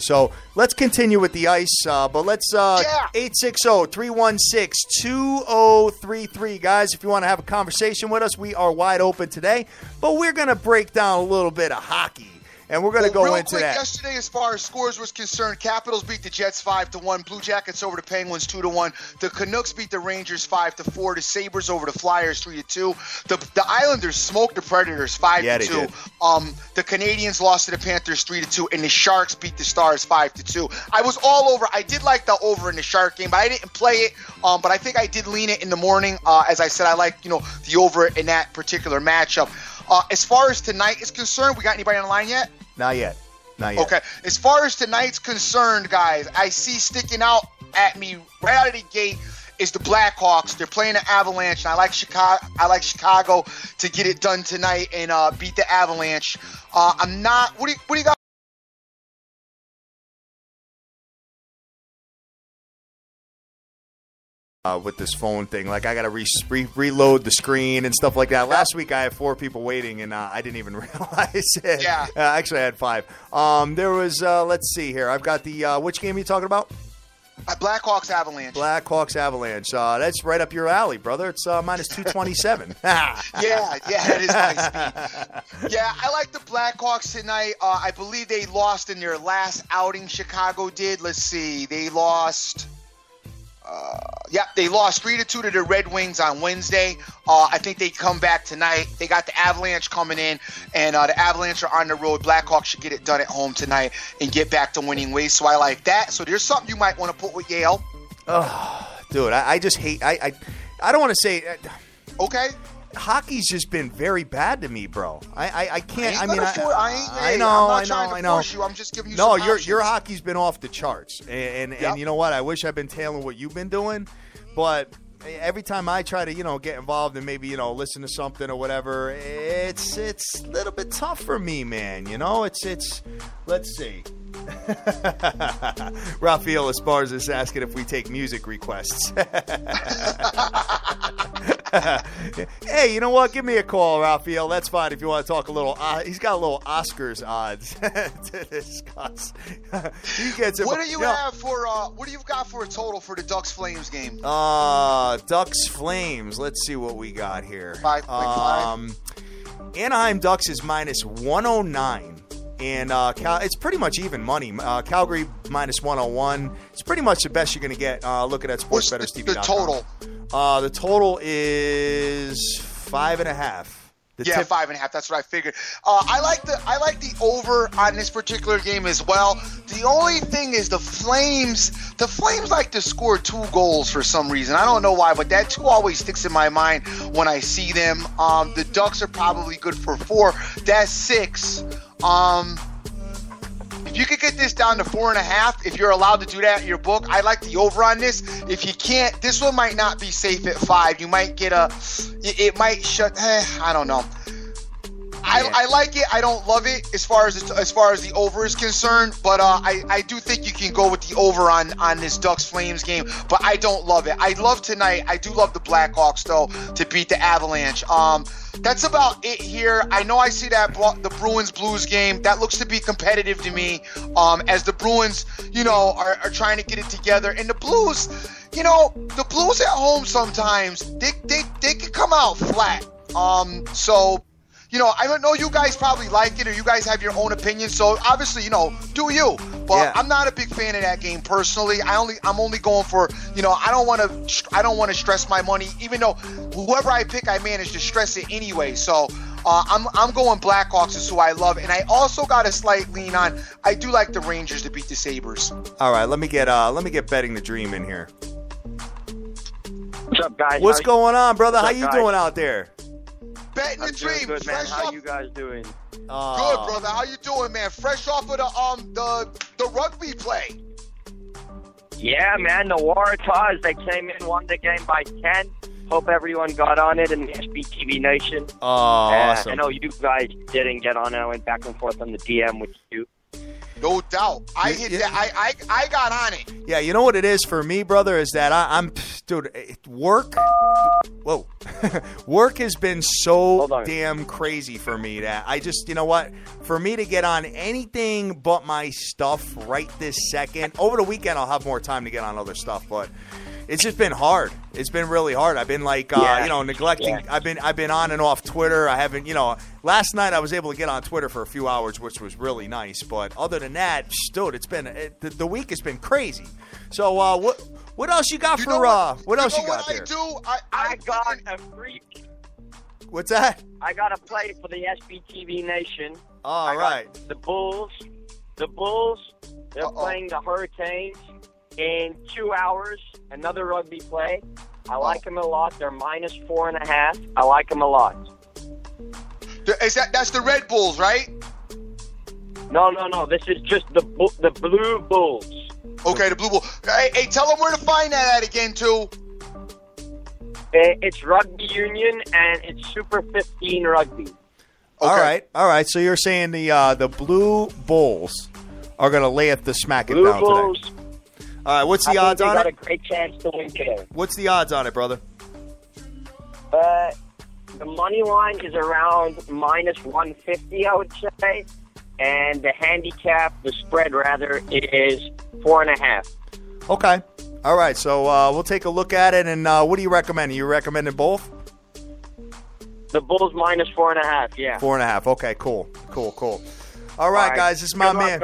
So let's continue with the ice, but let's 860-316-2033. Guys, if you want to have a conversation with us, we are wide open today, but we're going to break down a little bit of hockey. And we're going to go into that. Yesterday, as far as scores was concerned, Capitals beat the Jets 5-1. Blue Jackets over the Penguins 2-1. The Canucks beat the Rangers 5-4. The Sabres over the Flyers 3-2. The Islanders smoked the Predators 5-2. Yeah, they did. The Canadians lost to the Panthers 3-2, and the Sharks beat the Stars 5-2. I was all over. I did like the over in the Shark game, but I didn't play it. But I think I did lean it in the morning. As I said, I like the over in that particular matchup. As far as tonight is concerned, we got anybody on the line yet? Not yet. Okay. As far as tonight's concerned, guys, I see sticking out at me right out of the gate is the Blackhawks. They're playing the Avalanche, and I like Chicago to get it done tonight and beat the Avalanche. I'm not. What do you got? With this phone thing, like I got to reload the screen and stuff like that. Last week I had 4 people waiting, and I didn't even realize it. Yeah. Actually, I had 5. There was, let's see here. I've got the, which game are you talking about? Blackhawks Avalanche. Blackhawks Avalanche. That's right up your alley, brother. It's minus 227. Yeah, that is my speed. Yeah, I like the Blackhawks tonight. I believe they lost in their last outing. Chicago did. Let's see. They lost. They lost 3-2 to the Red Wings on Wednesday. I think they come back tonight. They got the Avalanche coming in, and the Avalanche are on the road. Blackhawks should get it done at home tonight and get back to winning ways. So I like that. So there's something you might want to put with Yale. Oh, dude, I just hate. I don't want to say. Okay. Hockey's just been very bad to me, bro. I can't. I know. I know. Force you. I'm just giving you. No, some your hockey's been off the charts, and you know what? I wish I'd been tailing what you've been doing, but every time I try to get involved and maybe listen to something or whatever, it's a little bit tough for me, man. It's let's see. Rafael Esparza is asking if we take music requests. Hey, you know what? Give me a call, Rafael. That's fine if you want to talk a little. He's got a little Oscars odds to discuss. He gets it. What do you have for? What do you got for a total for the Ducks Flames game? Ducks Flames. Let's see what we got here. 5.5. Anaheim Ducks is minus 109. And it's pretty much even money. Calgary minus 101. It's pretty much the best you're going to get looking at SportsBettersTV.com. The total? The total is 5.5. 5.5. That's what I figured. I like the over on this particular game as well. The only thing is the Flames like to score 2 goals for some reason. I don't know why, but that 2 always sticks in my mind when I see them. The Ducks are probably good for 4. That's 6. If you could get this down to 4.5, if you're allowed to do that in your book, I like the over on this. If you can't, this one might not be safe at 5. You might get it might shut. I don't know. I like it. I don't love it as far as the over is concerned, but I do think you can go with the over on this Ducks Flames game. But I don't love it. I love tonight. I do love the Blackhawks though to beat the Avalanche. That's about it here. I know I see that the Bruins Blues game that looks to be competitive to me. As the Bruins, are trying to get it together, and the Blues, the Blues at home sometimes they can come out flat. So. I don't know, you guys probably like it or you guys have your own opinion. So obviously, do you? But yeah. I'm not a big fan of that game personally. I'm only going for, I don't want to stress my money, even though whoever I pick, I manage to stress it anyway. So I'm going Blackhawks is who I love, and I also got a slight lean on. I do like the Rangers to beat the Sabres. All right, let me get Betting the Dream in here. What's up, guys? What's going on, brother? How you doing out there? Betting the I'm doing dream. good, man. Fresh How off. you guys doing? Good, brother. How you doing, man? Fresh off of the rugby play. Yeah, man. The Waratahs, they came in, won the game by 10. Hope everyone got on it in the SBTV Nation. Awesome. I know you guys didn't get on it. I went back and forth on the DM with you. No doubt. I hit that. I got on it. Yeah, you know what it is for me, brother, is that I'm dude, work. Whoa. Work has been so damn crazy for me that I just, you know what? For me to get on anything but my stuff right this second, over the weekend I'll have more time to get on other stuff, but it's just been hard. It's been really hard. I've been like, neglecting. Yeah. I've been on and off Twitter. I haven't, last night I was able to get on Twitter for a few hours, which was really nice. But other than that, dude, it's been the week has been crazy. So what else you got what else you got there? I got a freak. What's that? I got to play for the SBTV Nation. All right. The Bulls. They're playing the Hurricanes. In 2 hours, another rugby play. I like them a lot. They're minus 4.5. I like them a lot. That's the Red Bulls, right? No. This is just the Blue Bulls. Okay, the Blue Bulls. Hey, tell them where to find that at again, too. It's Rugby Union, and it's Super 15 Rugby. Okay. All right. So you're saying the Blue Bulls are going to lay at the smack it Blue down Bulls. today. All right, what's the odds on it? Got a great chance to win today. What's the odds on it, brother? The money line is around minus 150, I would say, and the handicap, the spread rather, is 4.5. Okay. All right, so we'll take a look at it, and what do you recommend? Are you recommending both? The Bulls minus 4.5, yeah. 4.5. Okay, cool. All right, guys, this is my man.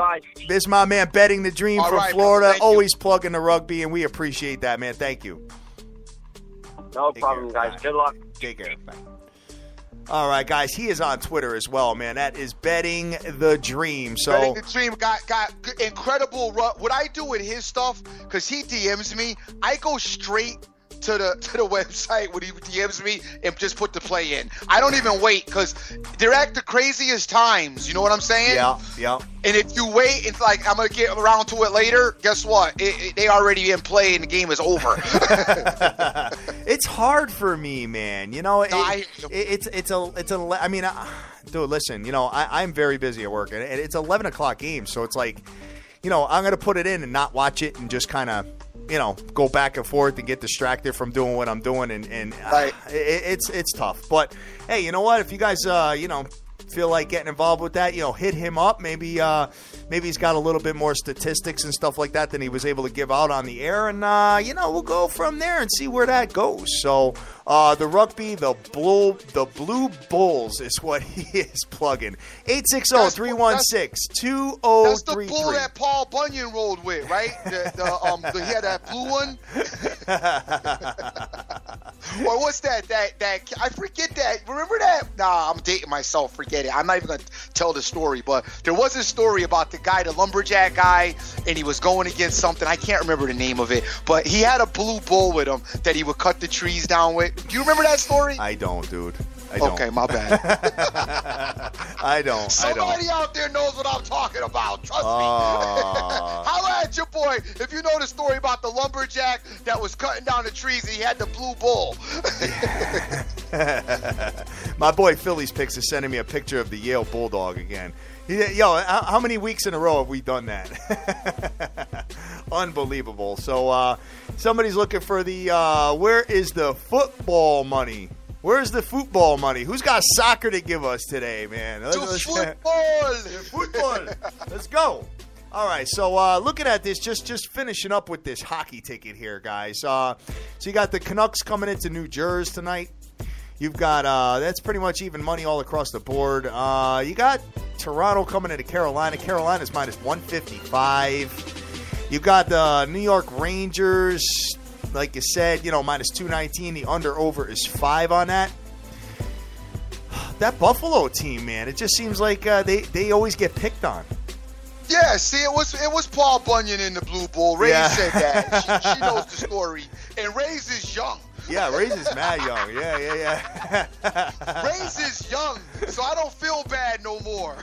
This is my man betting the dream from Florida. Always plugging the rugby, and we appreciate that, man. Thank you. No problem, guys. Bye. Good luck. Take care. Bye. All right, guys, he is on Twitter as well, man. That is betting the dream. So betting the dream got incredible. What I do with his stuff, because he DMs me, I go straight to the website when he DMs me and just put the play in. I don't even wait because they're at the craziest times. You know what I'm saying? Yeah. And if you wait, it's like I'm gonna get around to it later. Guess what? They already in play and the game is over. It's hard for me, man. Dude, listen. I'm very busy at work, and it's 11 o'clock game, so it's like, I'm gonna put it in and not watch it and just kind of, go back and forth and get distracted from doing what I'm doing, and it's tough. But hey, you know what? If you guys, feel like getting involved with that, hit him up. Maybe he's got a little bit more statistics and stuff like that than he was able to give out on the air, and we'll go from there and see where that goes. So the rugby, the Blue Bulls is what he is plugging. 860-316-2033. That's the bull that Paul Bunyan rolled with, right? He had that blue one. Or what's that? I forget that. Remember that? Nah, I'm dating myself. Forget it. I'm not even gonna tell the story. But there was a story about the guy, the lumberjack guy, and he was going against something. I can't remember the name of it, but he had a blue bull with him that he would cut the trees down with. Do you remember that story? I don't, dude. I don't. Okay, my bad. I don't. Somebody out there knows what I'm talking about. Trust me. Holla at your boy if you know the story about the lumberjack that was cutting down the trees and he had the blue bull. My boy Philly's Picks is sending me a picture of the Yale Bulldog again. Yo, how many weeks in a row have we done that? Unbelievable. So somebody's looking for the where is the football money? Where's the football money? Who's got soccer to give us today, man? Football. Let's go. All right, so looking at this, just finishing up with this hockey ticket here, guys. So you got the Canucks coming into New Jersey tonight. You've got that's pretty much even money all across the board. You got Toronto coming into Carolina. Carolina's minus 155. You got the New York Rangers, like you said, minus 219. The under-over is 5 on that. That Buffalo team, man, it just seems like they always get picked on. Yeah, see, it was Paul Bunyan in the Blue Bull. Ray said that. She knows the story. And Ray's is young. Yeah, Rays is mad young. Yeah. Rays is young, so I don't feel bad no more.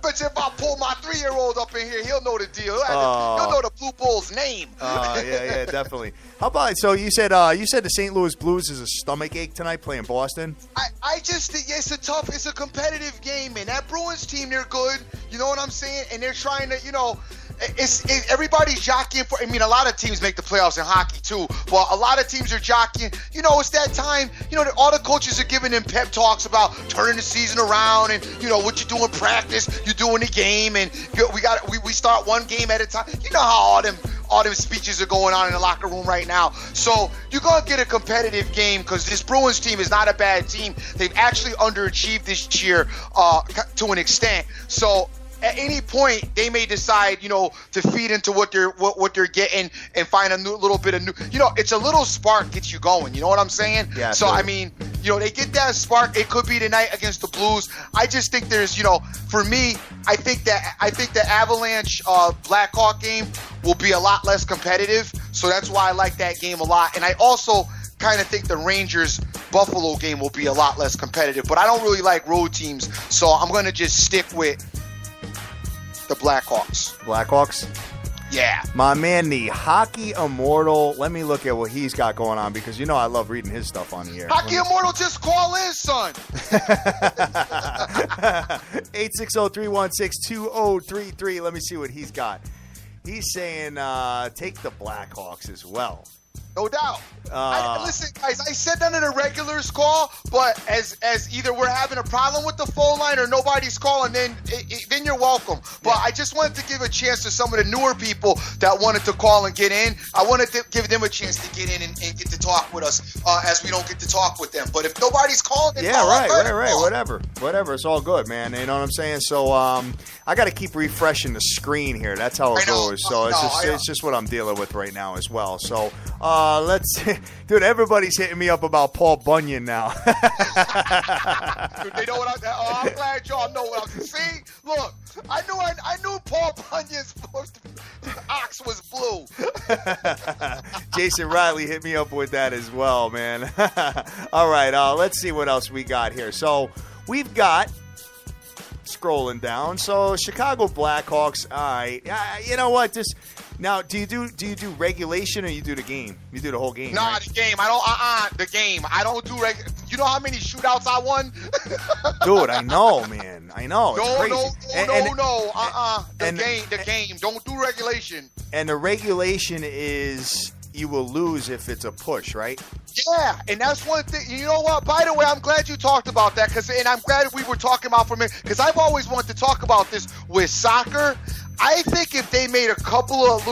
But if I pull my 3-year-old up in here, he'll know the deal. He'll know the Blue Bull's name. Yeah, definitely. How about, so you said the St. Louis Blues is a stomach ache tonight playing Boston? I just think it's a competitive game, man. That Bruins team, they're good. You know what I'm saying? And they're trying to, everybody's jockeying for. I mean, a lot of teams make the playoffs in hockey too. Well, a lot of teams are jockeying. It's that time. All the coaches are giving them pep talks about turning the season around and what you do in practice, you do in the game, and we start one game at a time. You know how all them speeches are going on in the locker room right now. So you're gonna get a competitive game because this Bruins team is not a bad team. They've actually underachieved this year to an extent. So at any point, they may decide, to feed into what they're getting and find a little bit of new. It's a little spark gets you going. You know what I'm saying? Yeah. So I mean, they get that spark. It could be tonight against the Blues. I just think there's, for me, I think the Avalanche Blackhawk game will be a lot less competitive. So that's why I like that game a lot. And I also kind of think the Rangers Buffalo game will be a lot less competitive. But I don't really like road teams, so I'm going to just stick with the Blackhawks. Blackhawks? Yeah. My man, the Hockey Immortal. Let me look at what he's got going on because I love reading his stuff on here. Hockey Immortal, just call in, son. 860-316-2033. Let me see what he's got. He's saying take the Blackhawks as well. No doubt. Listen, guys, I said that in a regulars call, but as either we're having a problem with the phone line or nobody's calling, then you're welcome. But I just wanted to give a chance to some of the newer people that wanted to call and get in. I wanted to give them a chance to get in and get to talk with us as we don't get to talk with them. But if nobody's calling, then right. Whatever. It's all good, man. You know what I'm saying? So I got to keep refreshing the screen here. That's how it goes. So it's just what I'm dealing with right now as well. So let's – dude, everybody's hitting me up about Paul Bunyan now. Dude, they know what I'm glad y'all know what I'm saying. See, look, I knew Paul Bunyan's ox was blue. Jason Riley hit me up with that as well, man. All right, let's see what else we got here. So we've got – scrolling down. So Chicago Blackhawks. All right. You know what? Now, do you do regulation or you do the game? You do the whole game? Nah, right? The game. I don't. The game. I don't do You know how many shootouts I won? Dude, I know, man. I know. It's crazy. No. The game. Don't do regulation. And the regulation is you will lose if it's a push, right? Yeah, and that's one thing. You know what? By the way, I'm glad you talked about that, and I'm glad we were talking about for a minute, because I've always wanted to talk about this with soccer. I think if they made a couple of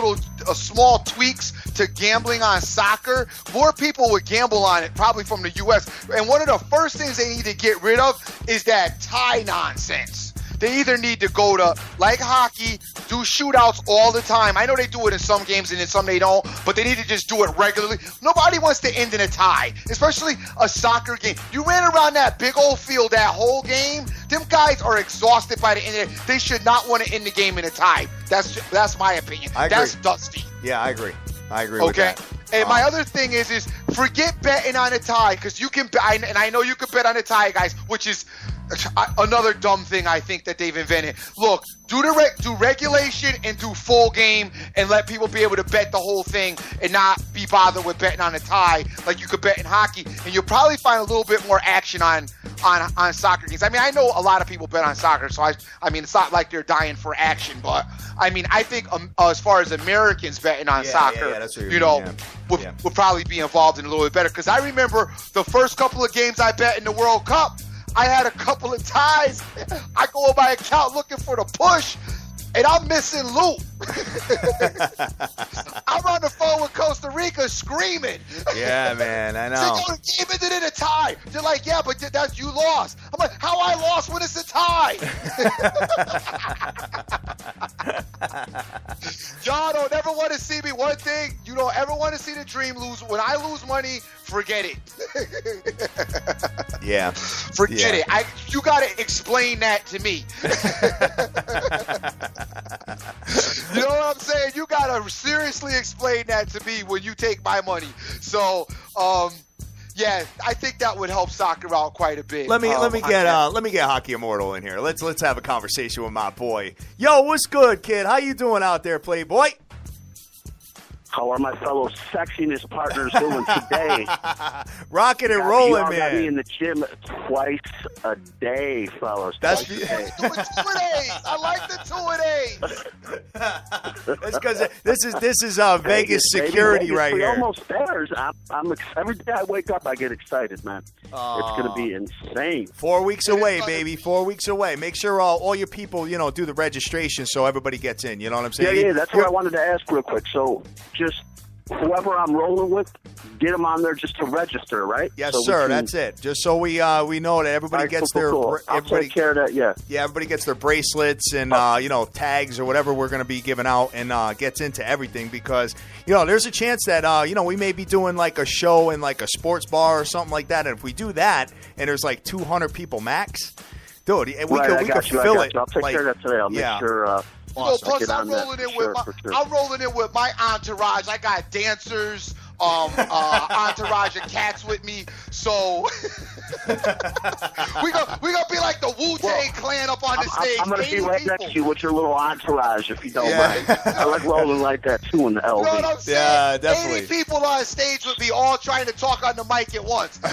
small tweaks to gambling on soccer, more people would gamble on it, probably from the U.S. And one of the first things they need to get rid of is that tie nonsense. They either need to go to, like hockey, do shootouts all the time. I know they do it in some games and in some they don't, but they need to just do it regularly. Nobody wants to end in a tie, especially a soccer game. You ran around that big old field that whole game. Them guys are exhausted by the end of it. They should not want to end the game in a tie. That's my opinion. I agree. That's dusty. Yeah, I agree with that. And my other thing is forget betting on a tie, because you can, and I know you can bet on a tie, guys, which is another dumb thing I think that they've invented. Look, do regulation and do full game and let people be able to bet the whole thing and not be bothered with betting on a tie like you could bet in hockey. And you'll probably find a little bit more action on soccer games. I mean, I know a lot of people bet on soccer, so I mean, it's not like they're dying for action, but I mean, I think as far as Americans betting on soccer, that's what would probably be involved in a little bit better. Because I remember the first couple of games I bet in the World Cup, I had a couple of ties. I go on my account looking for the push, and I'm missing loot. I'm on the phone with Costa Rica screaming. Yeah, man, I know. So the game ended in a tie. They're like, yeah, but that's you lost. I'm like, how I lost when it's a tie? Y'all don't ever want to see me. One thing, you don't ever want to see the dream lose. When I lose money, forget it. Yeah. Forget it. You got to explain that to me. You know what I'm saying? You gotta seriously explain that to me when you take my money. So, yeah, I think that would help soccer out quite a bit. Let me get Hockey Immortal in here. Let's have a conversation with my boy. Yo, what's good, kid? How you doing out there, Playboy? How are my fellow sexiness partners doing today? Rocking and rolling, man. Got me in the gym twice a day, fellas. That's Doing 2-a-days. I like the 2-a-days. That's because this is Vegas security Vegas, right we're here. Almost there. Every day I wake up, I get excited, man. It's going to be insane. 4 weeks away, baby. 4 weeks away. Make sure all your people, do the registration so everybody gets in. You know what I'm saying? Yeah. That's what I wanted to ask real quick. So just whoever I'm rolling with, get them on there just to register, right? Yes, so sir. That's it. Just so we know that everybody gets their cool. I'll take care of that. Yeah, everybody gets their bracelets and tags or whatever we're going to be giving out and gets into everything because there's a chance that we may be doing like a show in like a sports bar or something like that, and if we do that and there's like 200 people max, dude, we could fill it. I'll take care of that today. I'll make sure. Awesome. Plus, I'm rolling in with my entourage. I got dancers, entourage of cats with me. So we gonna be like the Wu-Tang Clan up on the stage. I'm gonna be right next to you with your little entourage, if you don't mind. I like rolling like that too in the LV. You know what I'm saying? Yeah, definitely. 80 people on stage with me, all trying to talk on the mic at once. I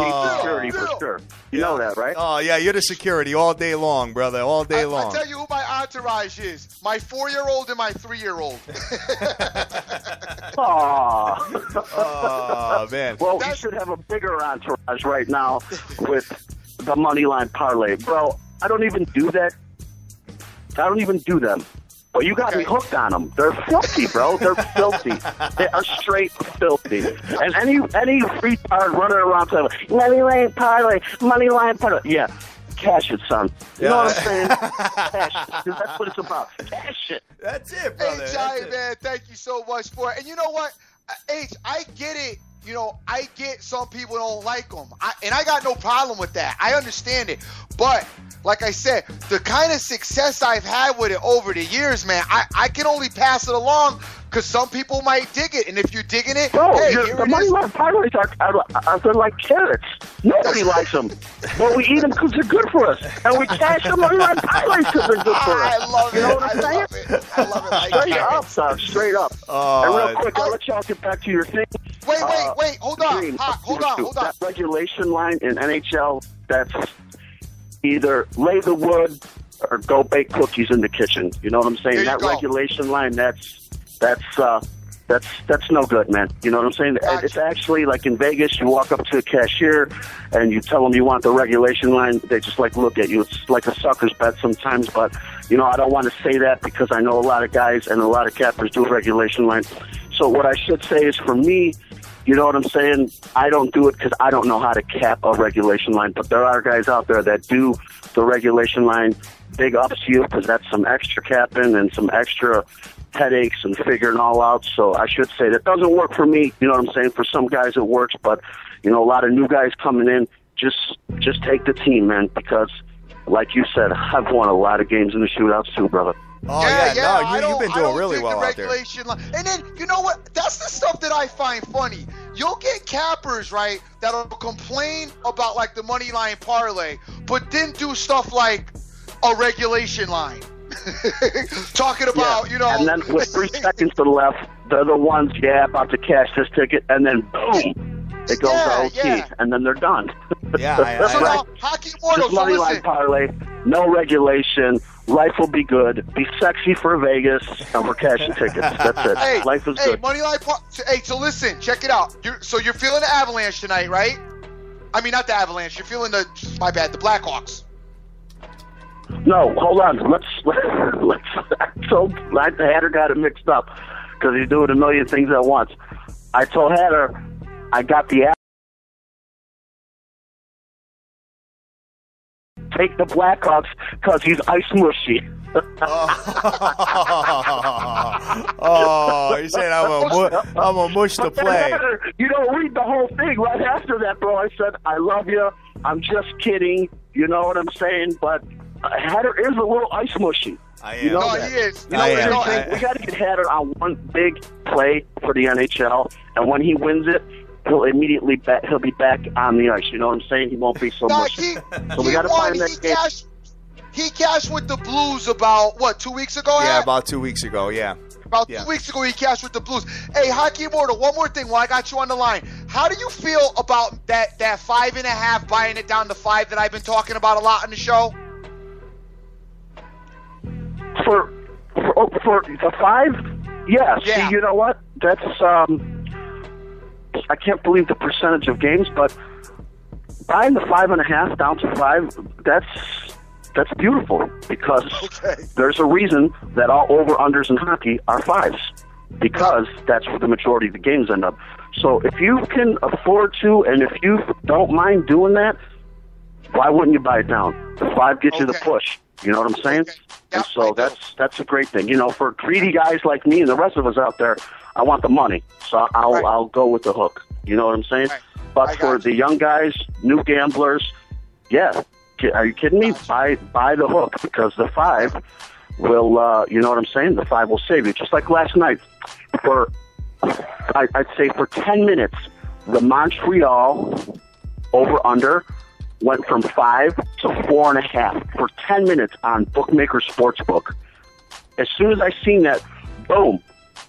need security for sure. You know that, right? Oh yeah, you're the security all day long, brother. All day long. I'll tell you who my entourage is. My 4-year-old and my 3-year-old. Oh, man. Well, you should have a bigger entourage right now with the money line parlay. Bro, I don't even do that. I don't even do them. But you got me hooked on them. They're filthy, bro. They're filthy. They are straight filthy. And any retard running around saying, money line parlay, money line parlay. Yeah. Cash it, son. You know what I'm saying? Cash it. 'Cause that's what it's about. Cash it. That's it, brother. Hey, Giant Man, thank you so much for it. And you know what? H, I get it. I get some people don't like them. And I got no problem with that. I understand it. But, like I said, the kind of success I've had with it over the years, man, I can only pass it along because some people might dig it. And if you're digging it, bro, hey, the money line parlays are they're like carrots. Nobody likes them. But we eat them because they're good for us. And we cash the money line parlays because they're good for us. I love it. You know what I'm saying? I love it. Like straight up, son. Straight up. And real quick, I'll let y'all get back to your thing. Wait. Hold on. Hold on. That regulation line in NHL, that's either lay the wood or go bake cookies in the kitchen. You know what I'm saying? That regulation line, that's no good, man. You know what I'm saying? It's actually like in Vegas, you walk up to a cashier and you tell them you want the regulation line. They just look at you. It's like a sucker's bet sometimes, but I don't want to say that because I know a lot of guys and a lot of cappers do a regulation line. So what I should say is for me, you know what I'm saying? I don't do it because I don't know how to cap a regulation line, but there are guys out there that do the regulation line. Big ups to you because that's some extra capping and some extra headaches and figuring all out. So I should say that doesn't work for me. You know what I'm saying? For some guys it works, but a lot of new guys coming in, just take the team, man, because like you said, I've won a lot of games in the shootouts too, brother. Oh, yeah. No, you've been doing really well out there. And then, you know what? That's the stuff that I find funny. You'll get cappers, right, that'll complain about, like, the money line parlay, but then do stuff like a regulation line. Talking about, And then with 3 seconds to the left, they're the ones, about to cash this ticket, and then boom. It goes to OT, and then they're done. Hockey Immortal, just money line parlay, no regulation. Life will be good. Be sexy for Vegas, and we're cashing tickets. That's it. Hey, life is good. So listen, check it out. You're feeling the Avalanche tonight, right? I mean, not the Avalanche. You're feeling the Blackhawks. No, hold on. Let's. I Hatter got it mixed up because he's doing a million things at once. I told Hatter I got the. Take the Blackhawks because he's ice mushy. You're saying I'm a mush to play. You don't read the whole thing right after that, bro. I said, I love you. I'm just kidding. You know what I'm saying? But Hatter is a little ice mushy. I am. You know No, that. he is. You know, we got to get Hatter on one big play for the NHL, and when he wins it, he'll be back on the ice. You know what I'm saying? He won't be so mushy. So we got to find that game. He cashed with the Blues about, 2 weeks ago? Yeah, Hat? about 2 weeks ago, yeah. About 2 weeks ago, he cashed with the Blues. Hey, Hockey Immortal, one more thing while I got you on the line. How do you feel about that 5.5, buying it down to 5 that I've been talking about a lot on the show? For the 5? Yeah. Yeah. See, you know what? That's I can't believe the percentage of games, but buying the 5.5 down to 5, that's beautiful, because there's a reason that all over-unders in hockey are 5s, because that's where the majority of the games end up. So if you can afford to, and if you don't mind doing that, why wouldn't you buy it down? The 5 gets you the push. You know what I'm saying? Okay. And so that's a great thing. You know, for greedy guys like me and the rest of us out there, I want the money, so I'll go with the hook. You know what I'm saying? Right. But for the young guys, new gamblers, yeah. Are you kidding me? Buy the hook, because the 5 will, you know what I'm saying? The 5 will save you. Just like last night, I'd say for 10 minutes, the Montreal over-under went from 5 to 4.5 for 10 minutes on Bookmaker Sportsbook. As soon as I seen that, boom,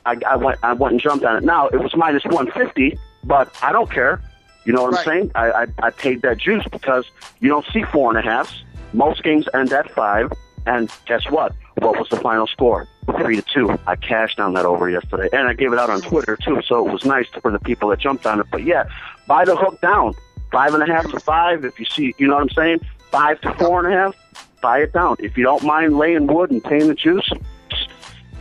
I went and jumped on it. Now, it was minus 150, but I don't care. You know what I'm saying? I paid that juice, because you don't see 4.5s. Most games end at 5, and guess what? What was the final score? 3-2. I cashed on that over yesterday, and I gave it out on Twitter too, so it was nice for the people that jumped on it. But yeah, buy the hook down. 5.5 to 5. If you see, you know what I'm saying? 5 to 4.5. Buy it down. If you don't mind laying wood and paying the juice,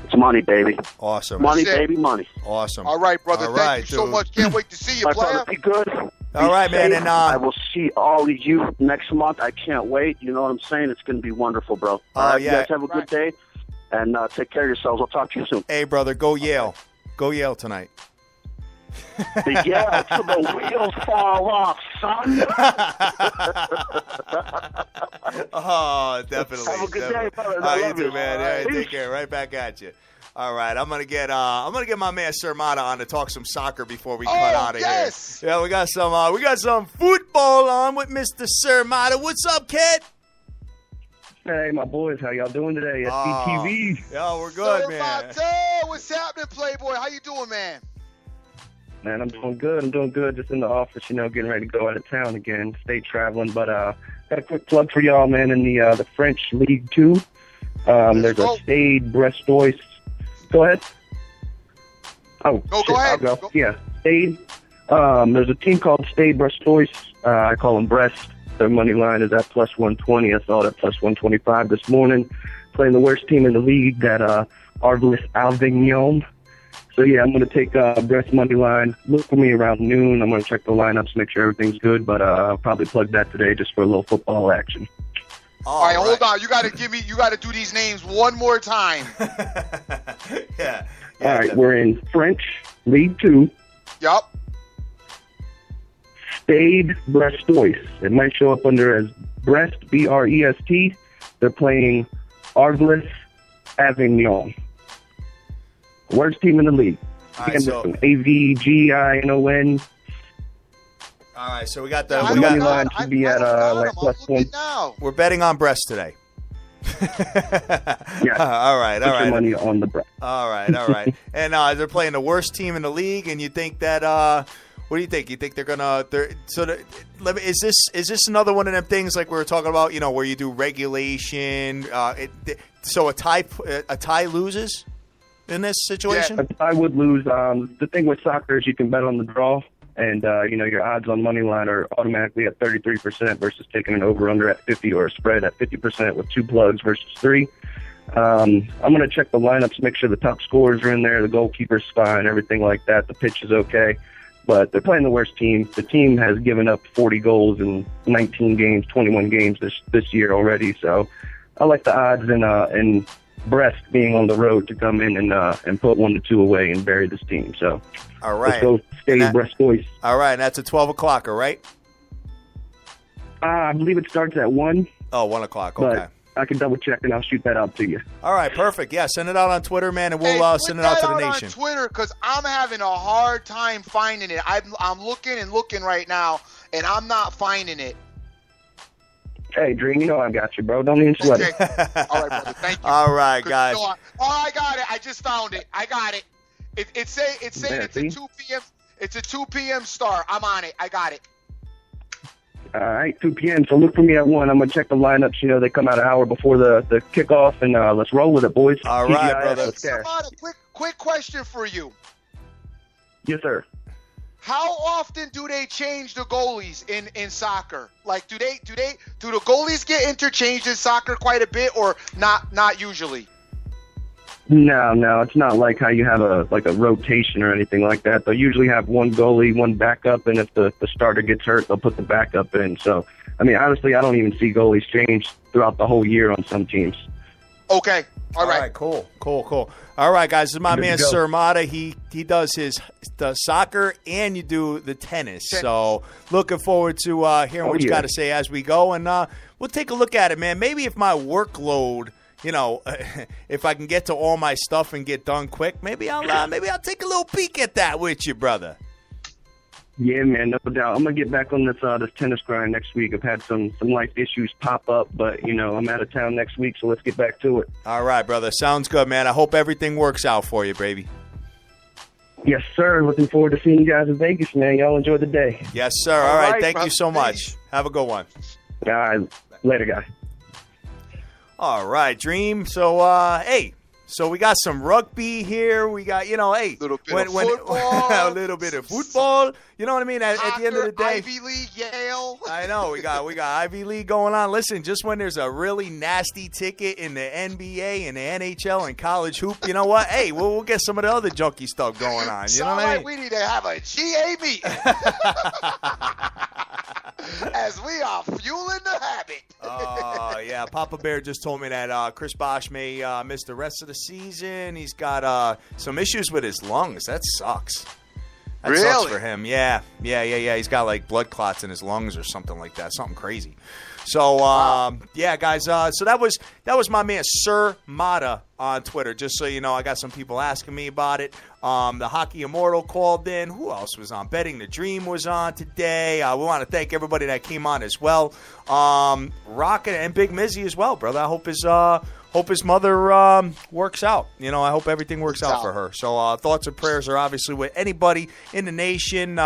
it's money, baby. Awesome. Money, baby, money. Awesome. All right, brother. All Thank right, you so much. Can't wait to see you, My player. brother, be good. All right, man. And I will see all of you next month. I can't wait. You know what I'm saying? It's going to be wonderful, bro. All right, you guys have a good day, and take care of yourselves. I'll talk to you soon. Hey, brother, go Yale. Go Yale tonight. Yeah, till the wheels fall off, son. Oh, definitely. Have a good day, brother. All right, I you love too, you. man. All right, Peace. take care. Right back at you. All right, I'm gonna get my man Sir Mata on to talk some soccer before we cut out of here. Yeah, we got some football on with Mr. Sir Mata. What's up, kid? Hey, my boys, how y'all doing today? SBTV. Yeah, we're good, Sir man. Mata, what's happening, Playboy? How you doing, man? Man, I'm doing good. Just in the office, getting ready to go out of town again. Stay traveling, but got a quick plug for y'all, man. In the French League 2, there's a Stade Brestois. Go ahead. Oh, no, go ahead. I'll go. Yeah, Stade. There's a team called Stade Brestois. I call them Brest. Their money line is at plus 120. I saw it at plus 125 this morning. Playing the worst team in the league, that Arvelus Avignon. So, yeah, I'm going to take Brest money line. Look for me around noon. I'm going to check the lineups, make sure everything's good, but I'll probably plug that today just for a little football action. All right, hold on. You got to do these names one more time. Yeah. All right, we're in French League 2. Yup. Stade Brestois. It might show up under as Brest, B-R-E-S-T. They're playing Arvelus Avignon. Worst team in the league. All right, so A-V-G-I-N-O-N. all right, so we got the money line should be at like plus one. we're betting on Brest today. Yeah. All right. Put your money on the Brest. All right. And they're playing the worst team in the league, and you think that what do you think? You think they're gonna? Is this another one of them things like we were talking about? Where you do regulation. So a tie loses in this situation. Yeah, I would lose. The thing with soccer is you can bet on the draw, and your odds on money line are automatically at 33% versus taking an over/under at 50 or a spread at 50% with 2 plugs versus 3. I'm going to check the lineups, make sure the top scorers are in there, the goalkeeper's fine, everything like that. The pitch is okay. But they're playing the worst team. The team has given up 40 goals in 19 games, 21 games this year already. So I like the odds in Brest being on the road to come in and put 1-2 away and bury this team. So all right, let's go Stade Brestois. All right, and that's a 12 o'clocker, right? I believe it starts at 1. Oh, 1 o'clock. Okay. I can double check and I'll shoot that out to you. All right, perfect. Yeah, send it out on Twitter, man, and we'll send it out to the nation. On Twitter, because I'm having a hard time finding it. I'm looking and looking right now, and I'm not finding it. Hey, Dream, you know I got you, bro. Don't even sweat it. All right, brother. Thank you. All right, guys. I got it. I just found it. I got it. It's saying it's a 2 p.m. It's a 2 p.m. start. I'm on it. I got it. All right, 2 p.m. So look for me at 1. I'm going to check the lineups. You know, they come out an hour before the kickoff, and let's roll with it, boys. All right, brother. Quick question for you. Yes, sir. How often do they change the goalies in soccer? Like, do the goalies get interchanged in soccer quite a bit, or not usually? No, it's not like how you have a rotation or anything like that. They'll usually have one goalie, one backup, and if the starter gets hurt, they'll put the backup in. So, I mean, honestly, I don't even see goalies change throughout the whole year on some teams. Okay. All right. Cool. All right, guys, this is my man Sir Mata. He does the soccer and you do the tennis. So looking forward to hearing what you got to say as we go, and we'll take a look at it, man. Maybe if my workload, if I can get to all my stuff and get done quick, maybe I'll take a little peek at that with you, brother. Yeah, man, no doubt. I'm gonna get back on this tennis grind next week. I've had some life issues pop up, but I'm out of town next week, so let's get back to it. All right, brother. Sounds good, man. I hope everything works out for you, baby. Yes, sir. Looking forward to seeing you guys in Vegas, man. Y'all enjoy the day. Yes, sir. All right. Thank you so much. Have a good one. All right. Later, guys. All right, Dream. So, hey. So we got some rugby here. We got, hey, a little bit of football. A little bit of football. You know what I mean? At the end of the day, Ivy League, Yale. I know we got Ivy League going on. Listen, just when there's a really nasty ticket in the NBA and the NHL and college hoop, you know what? Hey, we'll get some of the other junky stuff going on. You know what I mean? We need to have a GA meeting. As we are fueling the habit. Oh, yeah. Papa Bear just told me that Chris Bosh may miss the rest of the season. He's got some issues with his lungs. That sucks. That sucks for him. Yeah. He's got like blood clots in his lungs or something like that. Something crazy. So, yeah, guys. So that was my man Sir Mata on Twitter. Just so you know, I got some people asking me about it. The Hockey Immortal called in. Who else was on? Betting the Dream was on today. We want to thank everybody that came on as well. Rocket and Big Mizzy as well, brother. I hope his mother works out. I hope everything works out for her. So thoughts and prayers are obviously with anybody in the nation.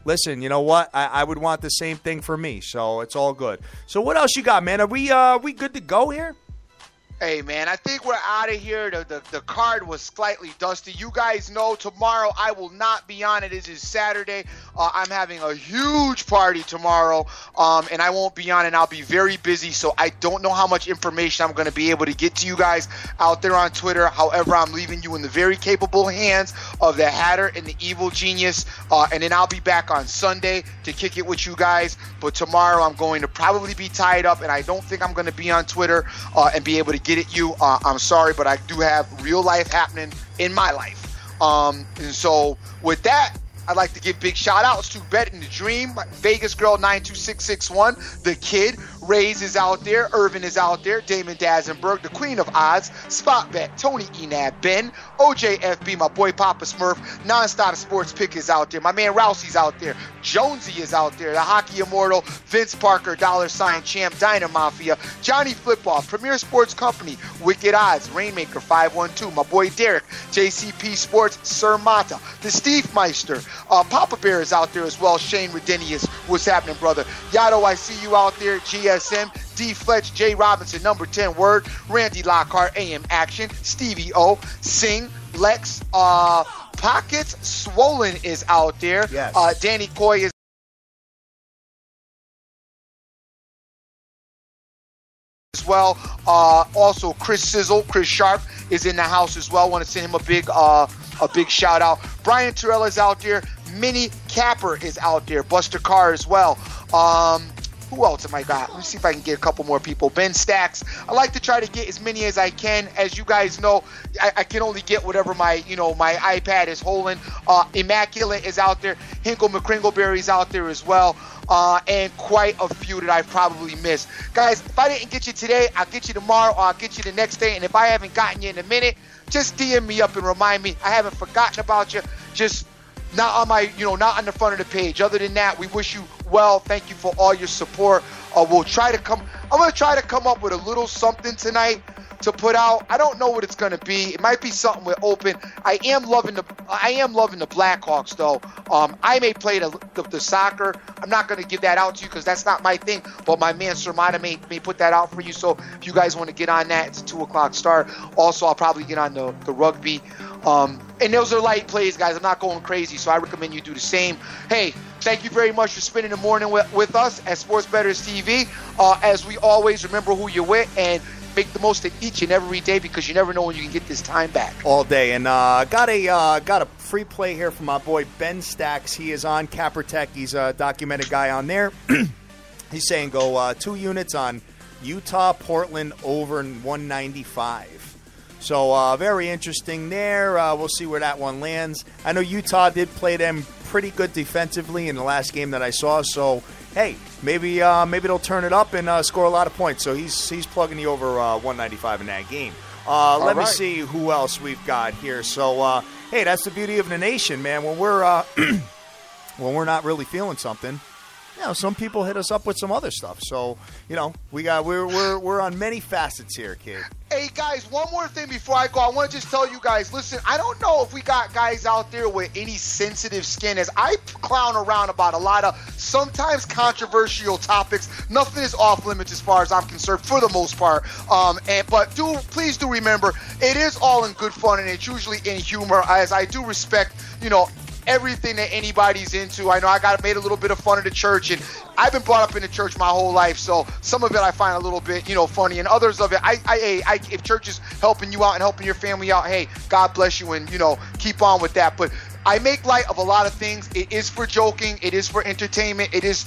Listen, you know what? I would want the same thing for me, so it's all good. So what else you got, man? Are we good to go here? Hey, man, I think we're out of here. The card was slightly dusty. You guys know tomorrow I will not be on it. It is Saturday. I'm having a huge party tomorrow, and I won't be on it. I'll be very busy, so I don't know how much information I'm going to be able to get to you guys out there on Twitter. However, I'm leaving you in the very capable hands of the Hatter and the Evil Genius, and then I'll be back on Sunday to kick it with you guys. But tomorrow I'm going to probably be tied up, and I don't think I'm going to be on Twitter and be able to get at you. I'm sorry, but I do have real life happening in my life. And so with that, I'd like to give big shout outs to Betting the Dream, Vegas Girl 92661, The Kid, Rays is out there, Irvin is out there, Damon Dazenberg, the Queen of Odds, Spot Bet, Tony Enab, Ben, OJFB, my boy Papa Smurf, Nonstop Sports Pick is out there, my man Rousey's out there, Jonesy is out there, the Hockey Immortal, Vince Parker, $sign Champ, Dyna Mafia, Johnny Flipoff, Premier Sports Company, Wicked Odds, Rainmaker 512, my boy Derek, JCP Sports, Sir Mata, the Steve Meister, Papa Bear is out there as well, Shane Redenius, what's happening, brother? Yato, I see you out there, GSM, D Fletch, J Robinson, number 10 word, Randy Lockhart, AM Action, Stevie O, Sing, Lex, Pockets Swollen is out there, yes. Danny Coy is as well. Also Chris Sizzle, Chris Sharp is in the house as well. Want to send him a big shout out. Brian Terrell is out there. Minnie Capper is out there. Buster Carr as well. Who else am I got? Let me see if I can get a couple more people. Ben Stacks. I like to try to get as many as I can. As you guys know, I can only get whatever my iPad is holding. Immaculate is out there. Hinkle McCringleberry's out there as well. And quite a few that I've probably missed. Guys, if I didn't get you today, I'll get you tomorrow, or I'll get you the next day. And if I haven't gotten you in a minute, just DM me up and remind me. I haven't forgotten about you. Just not on my, not on the front of the page. Other than that, we wish you well. Thank you for all your support. I'm going to try to come up with a little something tonight to put out. I don't know what it's going to be. It might be something with open. I am loving the Blackhawks though. I may play the soccer. I'm not going to give that out to you because that's not my thing. But my man Sermata may put that out for you. So if you guys want to get on that, it's a 2:00 start. Also, I'll probably get on the rugby. And those are light plays, guys. I'm not going crazy, so I recommend you do the same. Hey, thank you very much for spending the morning with us at Sports Bettors TV. As we always, remember who you're with and make the most of each and every day because you never know when you can get this time back. All day. And got a free play here from my boy Ben Stacks. He is on Capper Tech. He's a documented guy on there. He's saying go 2 units on Utah, Portland over 195. So very interesting there. We'll see where that one lands. I know Utah did play them pretty good defensively in the last game that I saw. So, hey, maybe they'll turn it up and score a lot of points. So he's plugging you over 195 in that game. Let me see who else we've got here. So, hey, that's the beauty of the nation, man. When we're when we're not really feeling something, some people hit us up with some other stuff. So, we're on many facets here, kid. Hey, guys, one more thing before I go. I want to just tell you guys, listen, I don't know if we got guys out there with any sensitive skin. As I clown around about a lot of sometimes controversial topics, nothing is off limits as far as I'm concerned for the most part. But please do remember, it is all in good fun, and it's usually in humor, as I do respect, everything that anybody's into. I know I made a little bit of fun of the church, and I've been brought up in the church my whole life, so some of it I find a little bit, funny, and others of it, if church is helping you out and helping your family out, hey, God bless you, and, keep on with that. But I make light of a lot of things. It is for joking. It is for entertainment. It is,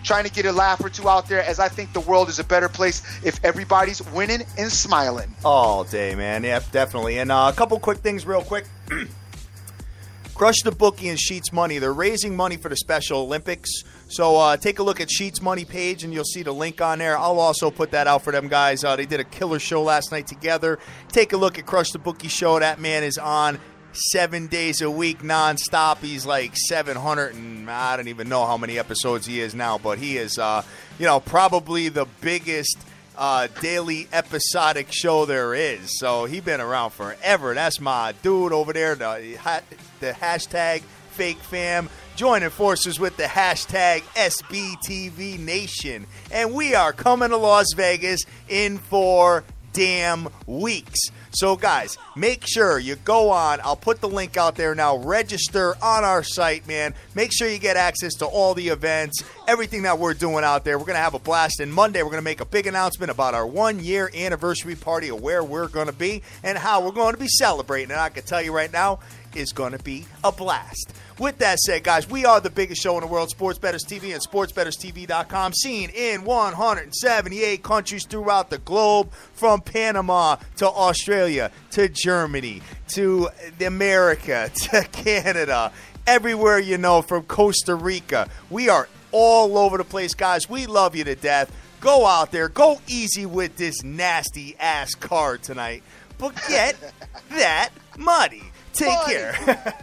trying to get a laugh or two out there, as I think the world is a better place if everybody's winning and smiling. All day, man. Yeah, definitely. And a couple quick things real quick. Crush the Bookie and Sheets Money. They're raising money for the Special Olympics. So take a look at Sheets Money page, and you'll see the link on there. I'll also put that out for them guys. They did a killer show last night together. Take a look at Crush the Bookie show. That man is on 7 days a week nonstop. He's like 700 and I don't even know how many episodes he is now, but he is, probably the biggest daily episodic show there is. So he's been around forever. That's my dude over there, the hashtag Fake Fam, joining forces with the hashtag SBTVNation. And we are coming to Las Vegas in 4 damn weeks. So, guys, make sure you go on. I'll put the link out there now. Register on our site, man. Make sure you get access to all the events, everything that we're doing out there. We're going to have a blast. And Monday, we're going to make a big announcement about our 1-year anniversary party of where we're going to be and how we're going to be celebrating. And I can tell you right now, it's going to be a blast. With that said, guys, we are the biggest show in the world, Sports Bettors TV and SportsBettorsTV.com, seen in 178 countries throughout the globe, from Panama to Australia to Germany to America to Canada, everywhere from Costa Rica. We are all over the place, guys. We love you to death. Go out there. Go easy with this nasty-ass card tonight, but get that money. Take care.